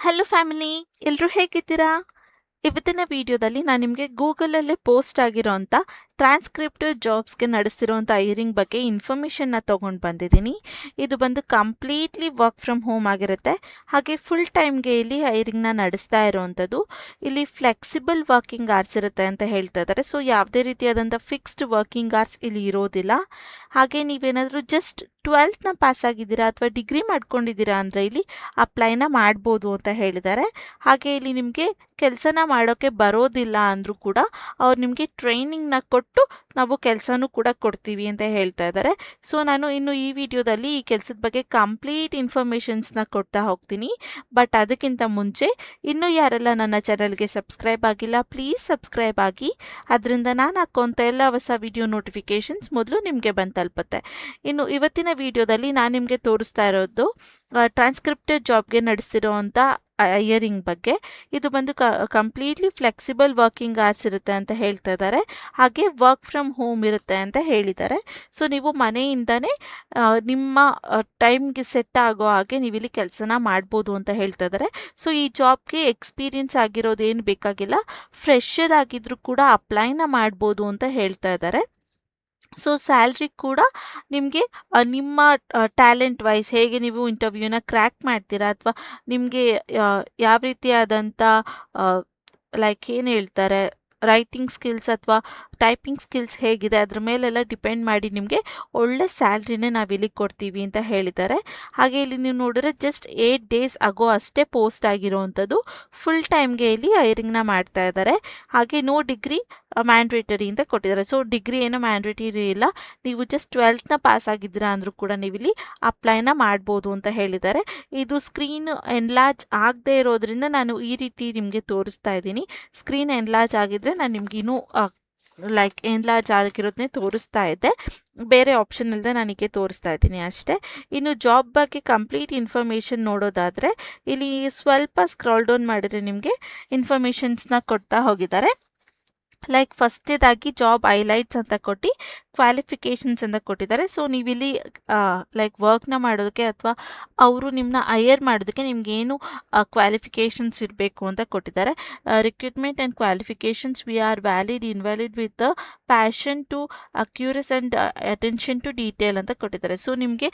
Hello family, ಎಲ್ಲರೂ ಹೇಗಿದ್ದೀರಾ? ಇವತ್ತಿನ ವಿಡಿಯೋದಲ್ಲಿ ನಾನು ನಿಮಗೆ ಗೂಗಲಲ್ಲೇ ಪೋಸ್ಟ್ ಆಗಿರೋಂಥ ಟ್ರಾನ್ಸ್ಕ್ರಿಪ್ಟಿವ್ ಜಾಬ್ಸ್ಗೆ ನಡೆಸ್ತಿರೋಂಥ ಹೈರಿಂಗ್ ಬಗ್ಗೆ ಇನ್ಫಾರ್ಮೇಷನ್ನ ತೊಗೊಂಡು ಬಂದಿದ್ದೀನಿ. ಇದು ಬಂದು ಕಂಪ್ಲೀಟ್ಲಿ ವರ್ಕ್ ಫ್ರಮ್ ಹೋಮ್ ಆಗಿರುತ್ತೆ. ಹಾಗೆ ಫುಲ್ ಟೈಮ್ಗೆ ಇಲ್ಲಿ ಹೈರಿಂಗ್ನ ನಡೆಸ್ತಾ ಇರೋವಂಥದ್ದು. ಇಲ್ಲಿ ಫ್ಲೆಕ್ಸಿಬಲ್ ವರ್ಕಿಂಗ್ ಅವರ್ಸ್ ಇರುತ್ತೆ ಅಂತ ಹೇಳ್ತಾ ಇದ್ದಾರೆ. ಸೊ ಯಾವುದೇ ರೀತಿಯಾದಂಥ ಫಿಕ್ಸ್ಡ್ ವರ್ಕಿಂಗ್ ಅವರ್ಸ್ ಇಲ್ಲಿ ಇರೋದಿಲ್ಲ. ಹಾಗೆ ನೀವೇನಾದರೂ ಜಸ್ಟ್ 12th ಪಾಸ್ ಆಗಿದ್ದೀರಾ ಅಥವಾ ಡಿಗ್ರಿ ಮಾಡ್ಕೊಂಡಿದ್ದೀರಾ ಅಂದರೆ ಇಲ್ಲಿ ಅಪ್ಲೈನ ಮಾಡ್ಬೋದು ಅಂತ ಹೇಳಿದ್ದಾರೆ. ಹಾಗೆ ಇಲ್ಲಿ ನಿಮಗೆ ಕೆಲಸನ ಮಾಡೋಕ್ಕೆ ಬರೋದಿಲ್ಲ ಅಂದರೂ ಕೂಡ ಅವ್ರು ನಿಮಗೆ ಟ್ರೈನಿಂಗ್ನ ಕೊಟ್ಟು ನಾವು ಕೆಲಸನೂ ಕೂಡ ಕೊಡ್ತೀವಿ ಅಂತ ಹೇಳ್ತಾ ಇದ್ದಾರೆ. ಸೊ ನಾನು ಇನ್ನು ಈ ವಿಡಿಯೋದಲ್ಲಿ ಈ ಕೆಲಸದ ಬಗ್ಗೆ ಕಂಪ್ಲೀಟ್ ಇನ್ಫಾರ್ಮೇಷನ್ಸ್ನ ಕೊಡ್ತಾ ಹೋಗ್ತೀನಿ. ಬಟ್ ಅದಕ್ಕಿಂತ ಮುಂಚೆ ಇನ್ನೂ ಯಾರೆಲ್ಲ ನನ್ನ ಚಾನಲ್ಗೆ ಸಬ್ಸ್ಕ್ರೈಬ್ ಆಗಿಲ್ಲ, ಪ್ಲೀಸ್ ಸಬ್ಸ್ಕ್ರೈಬ್ ಆಗಿ. ಅದರಿಂದ ನಾನು ಹಾಕೋಂಥ ಎಲ್ಲ ಹೊಸ ವಿಡಿಯೋ ನೋಟಿಫಿಕೇಷನ್ಸ್ ಮೊದಲು ನಿಮಗೆ ಬಂದು ತಲುಪುತ್ತೆ. ಇನ್ನು ಇವತ್ತಿನ ವಿಡಿಯೋದಲ್ಲಿ ನಾನು ನಿಮಗೆ ತೋರಿಸ್ತಾ ಇರೋದು ಟ್ರಾನ್ಸ್ಕ್ರಿಪ್ಟೆಡ್ ಜಾಬ್ಗೆ ನಡೆಸ್ತಿರೋವಂಥ ಹೈಯರಿಂಗ್ ಬಗ್ಗೆ. ಇದು ಬಂದು ಕಂಪ್ಲೀಟ್ಲಿ ಫ್ಲೆಕ್ಸಿಬಲ್ ವರ್ಕಿಂಗ್ ಅವರ್ಸ್ ಇರುತ್ತೆ ಅಂತ ಹೇಳ್ತಾ ಇದ್ದಾರೆ. ಹಾಗೆ ವರ್ಕ್ ಫ್ರಮ್ ಹೋಮ್ ಇರುತ್ತೆ ಅಂತ ಹೇಳಿದ್ದಾರೆ. ಸೊ ನೀವು ಮನೆಯಿಂದನೇ ನಿಮ್ಮ ಟೈಮ್ಗೆ ಸೆಟ್ ಆಗೋ ಹಾಗೆ ನೀವು ಇಲ್ಲಿ ಕೆಲಸನ ಮಾಡ್ಬೋದು ಅಂತ ಹೇಳ್ತಾ ಇದ್ದಾರೆ. ಸೊ ಈ ಜಾಬ್ಗೆ ಎಕ್ಸ್ಪೀರಿಯನ್ಸ್ ಆಗಿರೋದು ಏನು ಬೇಕಾಗಿಲ್ಲ, ಫ್ರೆಶರ್ ಆಗಿದ್ರು ಕೂಡ ಅಪ್ಲೈನ ಮಾಡ್ಬೋದು ಅಂತ ಹೇಳ್ತಾ ಇದ್ದಾರೆ. ಸೊ ಸ್ಯಾಲ್ರಿ ಕೂಡ ನಿಮಗೆ ನಿಮ್ಮ ಟ್ಯಾಲೆಂಟ್ ವೈಸ್ ಹೇಗೆ ನೀವು ಇಂಟರ್ವ್ಯೂನ ಕ್ರ್ಯಾಕ್ ಮಾಡ್ತೀರಾ ಅಥವಾ ನಿಮಗೆ ಯಾವ ರೀತಿಯಾದಂಥ ಲೈಕ್ ಏನು ಹೇಳ್ತಾರೆ ರೈಟಿಂಗ್ ಸ್ಕಿಲ್ಸ್ ಅಥವಾ ಟೈಪಿಂಗ್ ಸ್ಕಿಲ್ಸ್ ಹೇಗಿದೆ ಅದ್ರ ಮೇಲೆಲ್ಲ ಡಿಪೆಂಡ್ ಮಾಡಿ ನಿಮಗೆ ಒಳ್ಳೆ ಸ್ಯಾಲ್ರಿನೇ ನಾವಿಲ್ಲಿ ಕೊಡ್ತೀವಿ ಅಂತ ಹೇಳಿದ್ದಾರೆ. ಹಾಗೆ ಇಲ್ಲಿ ನೀವು ನೋಡಿದ್ರೆ ಜಸ್ಟ್ 8 days ಆಗೋ ಅಷ್ಟೇ ಪೋಸ್ಟ್ ಆಗಿರೋವಂಥದ್ದು. ಫುಲ್ ಟೈಮ್ಗೆ ಇಲ್ಲಿ ಹೈರಿಂಗ್ನ ಮಾಡ್ತಾ ಇದ್ದಾರೆ. ಹಾಗೆ ನೋ ಡಿಗ್ರಿ ಮ್ಯಾಂಡ್ರೇಟರಿ ಅಂತ ಕೊಟ್ಟಿದ್ದಾರೆ. ಸೊ ಡಿಗ್ರಿ ಏನೋ ಮ್ಯಾಂಡ್ರೇಟರಿ ಇಲ್ಲ, ನೀವು ಜಸ್ಟ್ 12th ಪಾಸ್ ಆಗಿದ್ದೀರಾ ಅಂದರೂ ಕೂಡ ನೀವಿಲ್ಲಿ ಅಪ್ಲೈನ ಮಾಡ್ಬೋದು ಅಂತ ಹೇಳಿದ್ದಾರೆ. ಇದು ಸ್ಕ್ರೀನ್ ಎನ್ಲಾರ್ಜ್ ಆಗದೆ ಇರೋದ್ರಿಂದ ನಾನು ಈ ರೀತಿ ನಿಮಗೆ ತೋರಿಸ್ತಾ ಇದ್ದೀನಿ. ಸ್ಕ್ರೀನ್ ಎನ್ಲಾರ್ಜ್ ಆಗಿದ್ರೆ ನಾನು ನಿಮ್ಗೆ ಇನ್ನೂ ಲೈಕ್ ಎನ್ಲಾರ್ಜ್ ಆಗಿರೋದನ್ನೇ ತೋರಿಸ್ತಾ ಇದ್ದೆ, ಬೇರೆ ಆಪ್ಷನ್ ಇಲ್ಲದೆ ನನಗೆ ತೋರಿಸ್ತಾ ಇದ್ದೀನಿ ಅಷ್ಟೇ. ಇನ್ನು ಜಾಬ್ ಬಗ್ಗೆ ಕಂಪ್ಲೀಟ್ ಇನ್ಫಾರ್ಮೇಷನ್ ನೋಡೋದಾದರೆ ಇಲ್ಲಿ ಸ್ವಲ್ಪ ಸ್ಕ್ರಾಲ್ ಡೌನ್ ಮಾಡಿದ್ರೆ ನಿಮಗೆ ಇನ್ಫಾರ್ಮೇಷನ್ಸ್ನ ಕೊಡ್ತಾ ಹೋಗಿದ್ದಾರೆ. ಲೈಕ್ ಫಸ್ಟೇದಾಗಿ ಜಾಬ್ ಹೈಲೈಟ್ಸ್ ಅಂತ ಕೊಟ್ಟು ಕ್ವಾಲಿಫಿಕೇಷನ್ಸ್ ಅಂತ ಕೊಟ್ಟಿದ್ದಾರೆ. ಸೊ ನೀವಿಲ್ಲಿ ಲೈಕ್ ವರ್ಕ್ನ ಮಾಡೋದಕ್ಕೆ ಅಥವಾ ಅವರು ನಿಮ್ಮನ್ನ ಹೈಯರ್ ಮಾಡೋದಕ್ಕೆ ನಿಮ್ಗೇನು ಕ್ವಾಲಿಫಿಕೇಷನ್ಸ್ ಇರಬೇಕು ಅಂತ ಕೊಟ್ಟಿದ್ದಾರೆ. Recruitment and qualifications we are valid invalid with passion to accuracy and attention to detail ಅಂತ ಕೊಟ್ಟಿದ್ದಾರೆ. ಸೊ ನಿಮಗೆ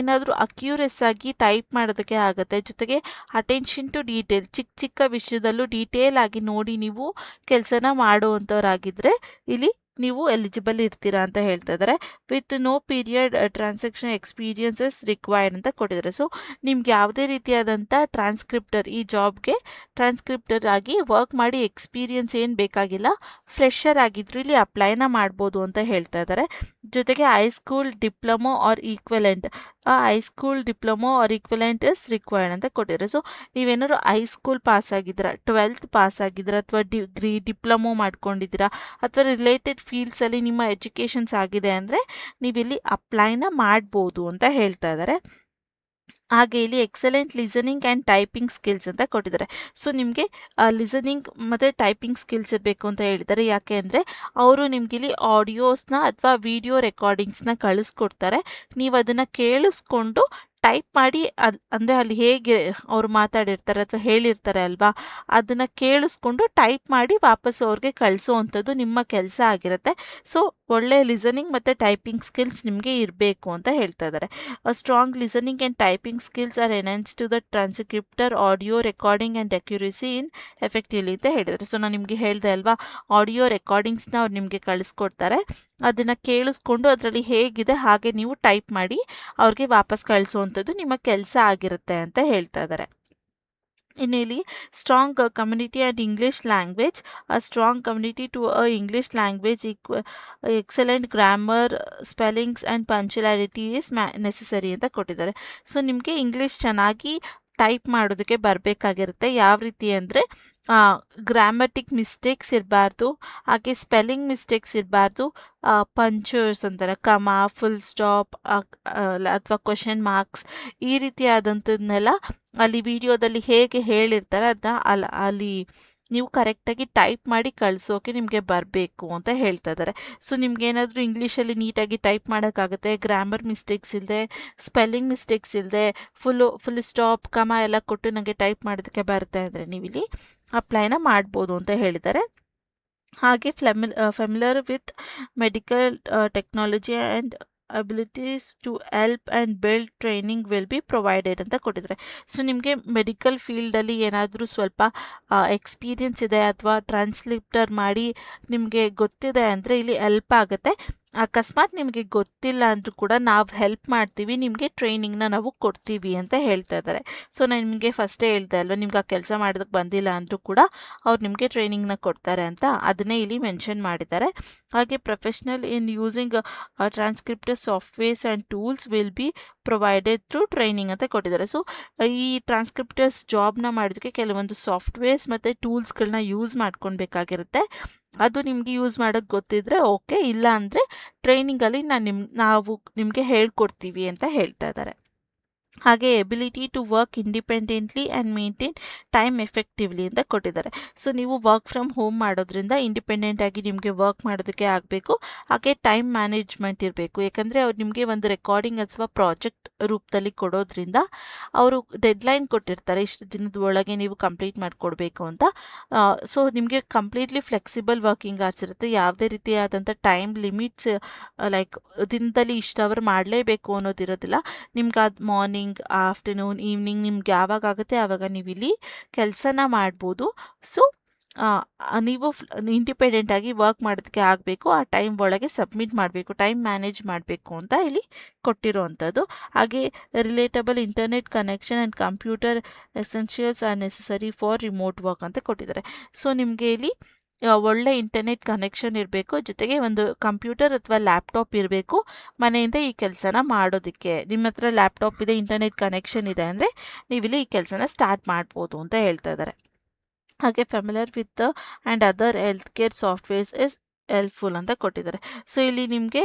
ಏನಾದರೂ ಅಕ್ಯೂರಸ್ ಆಗಿ ಟೈಪ್ ಮಾಡೋದಕ್ಕೆ ಆಗುತ್ತೆ, ಜೊತೆಗೆ ಅಟೆನ್ಷನ್ ಟು ಡೀಟೇಲ್ ಚಿಕ್ಕ ಚಿಕ್ಕ ವಿಷಯದಲ್ಲೂ ಡೀಟೇಲ್ ಆಗಿ ನೋಡಿ ನೀವು ಕೆಲಸನ ಮಾಡುವಂಥವ್ರಾಗಿದ್ದರೆ ಇಲ್ಲಿ ನೀವು ಎಲಿಜಿಬಲ್ ಇರ್ತೀರಾ ಅಂತ ಹೇಳ್ತಾ ಇದ್ದಾರೆ. With no period transaction experiences required ಅಂತ ಕೊಟ್ಟಿದ್ದಾರೆ. ಸೊ ನಿಮ್ಗೆ ಯಾವುದೇ ರೀತಿಯಾದಂಥ ಈ ಜಾಬ್ಗೆ ಟ್ರಾನ್ಸ್ಕ್ರಿಪ್ಟರ್ ಆಗಿ ವರ್ಕ್ ಮಾಡಿ ಎಕ್ಸ್ಪೀರಿಯನ್ಸ್ ಏನು ಬೇಕಾಗಿಲ್ಲ, ಫ್ರೆಶರ್ ಆಗಿದ್ರು ಇಲ್ಲಿ ಅಪ್ಲೈನ ಮಾಡ್ಬೋದು ಅಂತ ಹೇಳ್ತಾ ಇದ್ದಾರೆ. ಜೊತೆಗೆ high school diploma or equivalent high school diploma or equivalent is required ಅಂತ ಕೊಟ್ಟಿದ್ದಾರೆ. ಸೊ ನೀವೇನಾದ್ರು ಹೈಸ್ಕೂಲ್ ಪಾಸ್ ಆಗಿದ್ದೀರಾ, 12th ಪಾಸ್ ಆಗಿದ್ದೀರಾ ಅಥವಾ ಡಿಗ್ರಿ ಡಿಪ್ಲೊಮೊ ಮಾಡ್ಕೊಂಡಿದ್ದೀರಾ ಅಥವಾ ರಿಲೇಟೆಡ್ ಫೀಲ್ಡ್ಸಲ್ಲಿ ನಿಮ್ಮ ಎಜುಕೇಷನ್ಸ್ ಆಗಿದೆ ಅಂದರೆ ನೀವಿಲ್ಲಿ ಅಪ್ಲೈನ ಮಾಡ್ಬೋದು ಅಂತ ಹೇಳ್ತಾ ಇದ್ದಾರೆ. ಹಾಗೆ ಇಲ್ಲಿ excellent listening and typing skills ಅಂತ ಕೊಟ್ಟಿದ್ದಾರೆ. ಸೊ ನಿಮಗೆ ಲಿಸನಿಂಗ್ ಮತ್ತು ಟೈಪಿಂಗ್ ಸ್ಕಿಲ್ಸ್ ಇರಬೇಕು ಅಂತ ಹೇಳಿದ್ದಾರೆ. ಯಾಕೆ ಅಂದರೆ ಅವರು ನಿಮ್ಗೆ ಇಲ್ಲಿ ಆಡಿಯೋಸ್ನ ಅಥವಾ ವಿಡಿಯೋ ರೆಕಾರ್ಡಿಂಗ್ಸ್ನ ಕಳಿಸ್ಕೊಡ್ತಾರೆ. ನೀವು ಅದನ್ನು ಕೇಳಿಸ್ಕೊಂಡು ಟೈಪ್ ಮಾಡಿ ಅಂದರೆ ಅಲ್ಲಿ ಹೇಗೆ ಅವ್ರು ಮಾತಾಡಿರ್ತಾರೆ ಅಥವಾ ಹೇಳಿರ್ತಾರೆ ಅಲ್ವಾ, ಅದನ್ನು ಕೇಳಿಸ್ಕೊಂಡು ಟೈಪ್ ಮಾಡಿ ವಾಪಸ್ ಅವ್ರಿಗೆ ಕಳಿಸೋವಂಥದ್ದು ನಿಮ್ಮ ಕೆಲಸ ಆಗಿರುತ್ತೆ. ಸೊ ಒಳ್ಳೆ ಲಿಸನಿಂಗ್ ಮತ್ತು ಟೈಪಿಂಗ್ ಸ್ಕಿಲ್ಸ್ ನಿಮಗೆ ಇರಬೇಕು ಅಂತ ಹೇಳ್ತಾ ಇದ್ದಾರೆ. Strong listening and typing skills are enhance to the transcriptor audio recording and accuracy in effectively ಅಂತ ಹೇಳಿದ್ದಾರೆ. ಸೊ ನಾನು ನಿಮಗೆ ಹೇಳಿದೆ ಅಲ್ವಾ, ಆಡಿಯೋ ರೆಕಾರ್ಡಿಂಗ್ಸ್ನ ಅವ್ರು ನಿಮಗೆ ಕಳಿಸ್ಕೊಡ್ತಾರೆ. ಅದನ್ನು ಕೇಳಿಸ್ಕೊಂಡು ಅದರಲ್ಲಿ ಹೇಗಿದೆ ಹಾಗೆ ನೀವು ಟೈಪ್ ಮಾಡಿ ಅವ್ರಿಗೆ ವಾಪಸ್ ಕಳಿಸುವಂಥದ್ದು ನಿಮ್ಮ ಕೆಲಸ ಆಗಿರುತ್ತೆ ಅಂತ ಹೇಳ್ತಾ ಇದ್ದಾರೆ. ಇನ್ನು ಇಲ್ಲಿ strong community and English language, strong community to English language excellent grammar spellings and punctuality is necessary ಅಂತ ಕೊಟ್ಟಿದ್ದಾರೆ. ಸೊ ನಿಮಗೆ ಇಂಗ್ಲೀಷ್ ಚೆನ್ನಾಗಿ ಟೈಪ್ ಮಾಡೋದಕ್ಕೆ ಬರಬೇಕಾಗಿರುತ್ತೆ. ಯಾವ ರೀತಿ ಅಂದರೆ ಗ್ರಾಮಟಿಕ್ ಮಿಸ್ಟೇಕ್ಸ್ ಇರಬಾರ್ದು, ಹಾಗೆ ಸ್ಪೆಲ್ಲಿಂಗ್ ಮಿಸ್ಟೇಕ್ಸ್ ಇರಬಾರ್ದು, ಪಂಚರ್ಸ್ ಅಂತಾರೆ ಕಮ, ಫುಲ್ ಸ್ಟಾಪ್ ಅಥವಾ ಕ್ವೆಶನ್ ಮಾರ್ಕ್ಸ್ ಈ ರೀತಿಯಾದಂಥದ್ದನ್ನೆಲ್ಲ ಅಲ್ಲಿ ವಿಡಿಯೋದಲ್ಲಿ ಹೇಗೆ ಹೇಳಿರ್ತಾರೆ ಅದನ್ನ ಅಲ್ಲಿ ನೀವು ಕರೆಕ್ಟಾಗಿ ಟೈಪ್ ಮಾಡಿ ಕಳಿಸೋಕೆ ನಿಮಗೆ ಬರಬೇಕು ಅಂತ ಹೇಳ್ತಾ ಇದ್ದಾರೆ. ಸೊ ನಿಮ್ಗೇನಾದರೂ ಇಂಗ್ಲೀಷಲ್ಲಿ ನೀಟಾಗಿ ಟೈಪ್ ಮಾಡೋಕ್ಕಾಗುತ್ತೆ, ಗ್ರಾಮರ್ ಮಿಸ್ಟೇಕ್ಸ್ ಇಲ್ಲದೆ, ಸ್ಪೆಲ್ಲಿಂಗ್ ಮಿಸ್ಟೇಕ್ಸ್ ಇಲ್ಲದೆ, ಫುಲ್ ಸ್ಟಾಪ್ ಕಮ ಎಲ್ಲ ಕೊಟ್ಟು ನನಗೆ ಟೈಪ್ ಮಾಡೋದಕ್ಕೆ ಬರ್ತಾ ಇದ್ದರೆ ನೀವಿಲ್ಲಿ ಅಪ್ಲೈನ ಮಾಡ್ಬೋದು ಅಂತ ಹೇಳಿದ್ದಾರೆ. ಹಾಗೆ familiar with medical technology and abilities to help and build training will be provided ಅಂತ ಕೊಟ್ಟಿದ್ದಾರೆ. ಸೊ ನಿಮಗೆ ಮೆಡಿಕಲ್ ಫೀಲ್ಡಲ್ಲಿ ಏನಾದರೂ ಸ್ವಲ್ಪ ಎಕ್ಸ್ಪೀರಿಯನ್ಸ್ ಇದೆ ಅಥವಾ ಟ್ರಾನ್ಸ್ಲಿಪ್ಟರ್ ಮಾಡಿ ನಿಮಗೆ ಗೊತ್ತಿದೆ ಅಂದರೆ ಇಲ್ಲಿ ಹೆಲ್ಪ್ ಆಗುತ್ತೆ. ಅಕಸ್ಮಾತ್ ನಿಮಗೆ ಗೊತ್ತಿಲ್ಲ ಅಂದರೂ ಕೂಡ ನಾವು ಹೆಲ್ಪ್ ಮಾಡ್ತೀವಿ, ನಿಮಗೆ ಟ್ರೈನಿಂಗ್ನ ನಾವು ಕೊಡ್ತೀವಿ ಅಂತ ಹೇಳ್ತಾ ಇದ್ದಾರೆ. ಸೊ ನಾನು ನಿಮಗೆ ಫಸ್ಟೇ ಹೇಳ್ದೆ ಅಲ್ವಾ, ನಿಮ್ಗೆ ಆ ಕೆಲಸ ಮಾಡೋದಕ್ಕೆ ಬಂದಿಲ್ಲ ಅಂದರೂ ಕೂಡ ಅವ್ರು ನಿಮಗೆ ಟ್ರೈನಿಂಗ್ನ ಕೊಡ್ತಾರೆ ಅಂತ, ಅದನ್ನೇ ಇಲ್ಲಿ ಮೆನ್ಷನ್ ಮಾಡಿದ್ದಾರೆ. ಹಾಗೆ professional in using transcriptor softwares and tools will be provided through training ಅಂತ ಕೊಟ್ಟಿದ್ದಾರೆ. ಸೊ ಈ ಟ್ರಾನ್ಸ್ಕ್ರಿಪ್ಟರ್ಸ್ ಜಾಬ್ನ ಮಾಡೋದಕ್ಕೆ ಕೆಲವೊಂದು ಸಾಫ್ಟ್ವೇರ್ಸ್ ಮತ್ತು ಟೂಲ್ಸ್ಗಳನ್ನ ಯೂಸ್ ಮಾಡ್ಕೊಳ್ಬೇಕಾಗಿರುತ್ತೆ. ಅದು ನಿಮಗೆ ಯೂಸ್ ಮಾಡೋಕ್ಕೆ ಗೊತ್ತಿದ್ರೆ ಓಕೆ, ಇಲ್ಲ ಅಂದರೆ ಟ್ರೈನಿಂಗಲ್ಲಿ ನಾವು ನಿಮಗೆ ಹೇಳ್ಕೊಡ್ತೀವಿ ಅಂತ ಹೇಳ್ತಾ ಇದ್ದಾರೆ. ಹಾಗೆ ability to work independently and maintain time effectively ಅಂತ ಕೊಟ್ಟಿದ್ದಾರೆ. ಸೊ ನೀವು ವರ್ಕ್ ಫ್ರಮ್ ಹೋಮ್ ಮಾಡೋದ್ರಿಂದ ಇಂಡಿಪೆಂಡೆಂಟಾಗಿ ನಿಮಗೆ ವರ್ಕ್ ಮಾಡೋದಕ್ಕೆ ಆಗಬೇಕು. ಹಾಗೆ ಟೈಮ್ ಮ್ಯಾನೇಜ್ಮೆಂಟ್ ಇರಬೇಕು. ಯಾಕಂದರೆ ಅವ್ರು ನಿಮಗೆ ಒಂದು ರೆಕಾರ್ಡಿಂಗ್ ಅಥವಾ ಪ್ರಾಜೆಕ್ಟ್ ರೂಪದಲ್ಲಿ ಕೊಡೋದ್ರಿಂದ ಅವರು ಡೆಡ್ಲೈನ್ ಕೊಟ್ಟಿರ್ತಾರೆ, ಇಷ್ಟು ದಿನದ ಒಳಗೆ ನೀವು ಕಂಪ್ಲೀಟ್ ಮಾಡಿಕೊಡ್ಬೇಕು ಅಂತ. ಸೊ ನಿಮಗೆ ಕಂಪ್ಲೀಟ್ಲಿ ಫ್ಲೆಕ್ಸಿಬಲ್ ವರ್ಕಿಂಗ್ ಅವರ್ಸ್ ಇರುತ್ತೆ. ಯಾವುದೇ ರೀತಿಯಾದಂಥ ಟೈಮ್ ಲಿಮಿಟ್ಸ್ ಲೈಕ್ ದಿನದಲ್ಲಿ ಇಷ್ಟು ಅವರ್ ಮಾಡಲೇಬೇಕು ಅನ್ನೋದಿರೋದಿಲ್ಲ. ನಿಮ್ಗೆ ಅದು ಮಾರ್ನಿಂಗ್, ಆಫ್ಟರ್ನೂನ್, ಈವ್ನಿಂಗ್ ನಿಮ್ಗೆ ಯಾವಾಗ ಆಗುತ್ತೆ ಆವಾಗ ನೀವು ಇಲ್ಲಿ ಕೆಲಸನ ಮಾಡ್ಬೋದು. ಸೊ ನೀವು ಇಂಡಿಪೆಂಡೆಂಟಾಗಿ ವರ್ಕ್ ಮಾಡೋದಕ್ಕೆ ಆಗಬೇಕು, ಆ ಟೈಮ್ ಒಳಗೆ ಸಬ್ಮಿಟ್ ಮಾಡಬೇಕು, ಟೈಮ್ ಮ್ಯಾನೇಜ್ ಮಾಡಬೇಕು ಅಂತ ಇಲ್ಲಿ ಕೊಟ್ಟಿರೋವಂಥದ್ದು. ಹಾಗೆ reliable internet connection and computer essentials are necessary for remote work ಅಂತ ಕೊಟ್ಟಿದ್ದಾರೆ. ಸೊ ನಿಮಗೆ ಇಲ್ಲಿ ಒಳ್ಳೆ ಇಂಟರ್ನೆಟ್ ಕನೆಕ್ಷನ್ ಇರಬೇಕು, ಜೊತೆಗೆ ಒಂದು ಕಂಪ್ಯೂಟರ್ ಅಥವಾ ಲ್ಯಾಪ್ಟಾಪ್ ಇರಬೇಕು ಮನೆಯಿಂದ ಈ ಕೆಲಸನ ಮಾಡೋದಕ್ಕೆ. ನಿಮ್ಮ ಹತ್ರ ಲ್ಯಾಪ್ಟಾಪ್ ಇದೆ, ಇಂಟರ್ನೆಟ್ ಕನೆಕ್ಷನ್ ಇದೆ ಅಂದರೆ ನೀವಿಲ್ಲಿ ಈ ಕೆಲಸನ ಸ್ಟಾರ್ಟ್ ಮಾಡ್ಬೋದು ಅಂತ ಹೇಳ್ತಾ ಇದ್ದಾರೆ. ಹಾಗೆ familiar with and other health care softwares is helpful ಅಂತ ಕೊಟ್ಟಿದ್ದಾರೆ. ಸೊ ಇಲ್ಲಿ ನಿಮಗೆ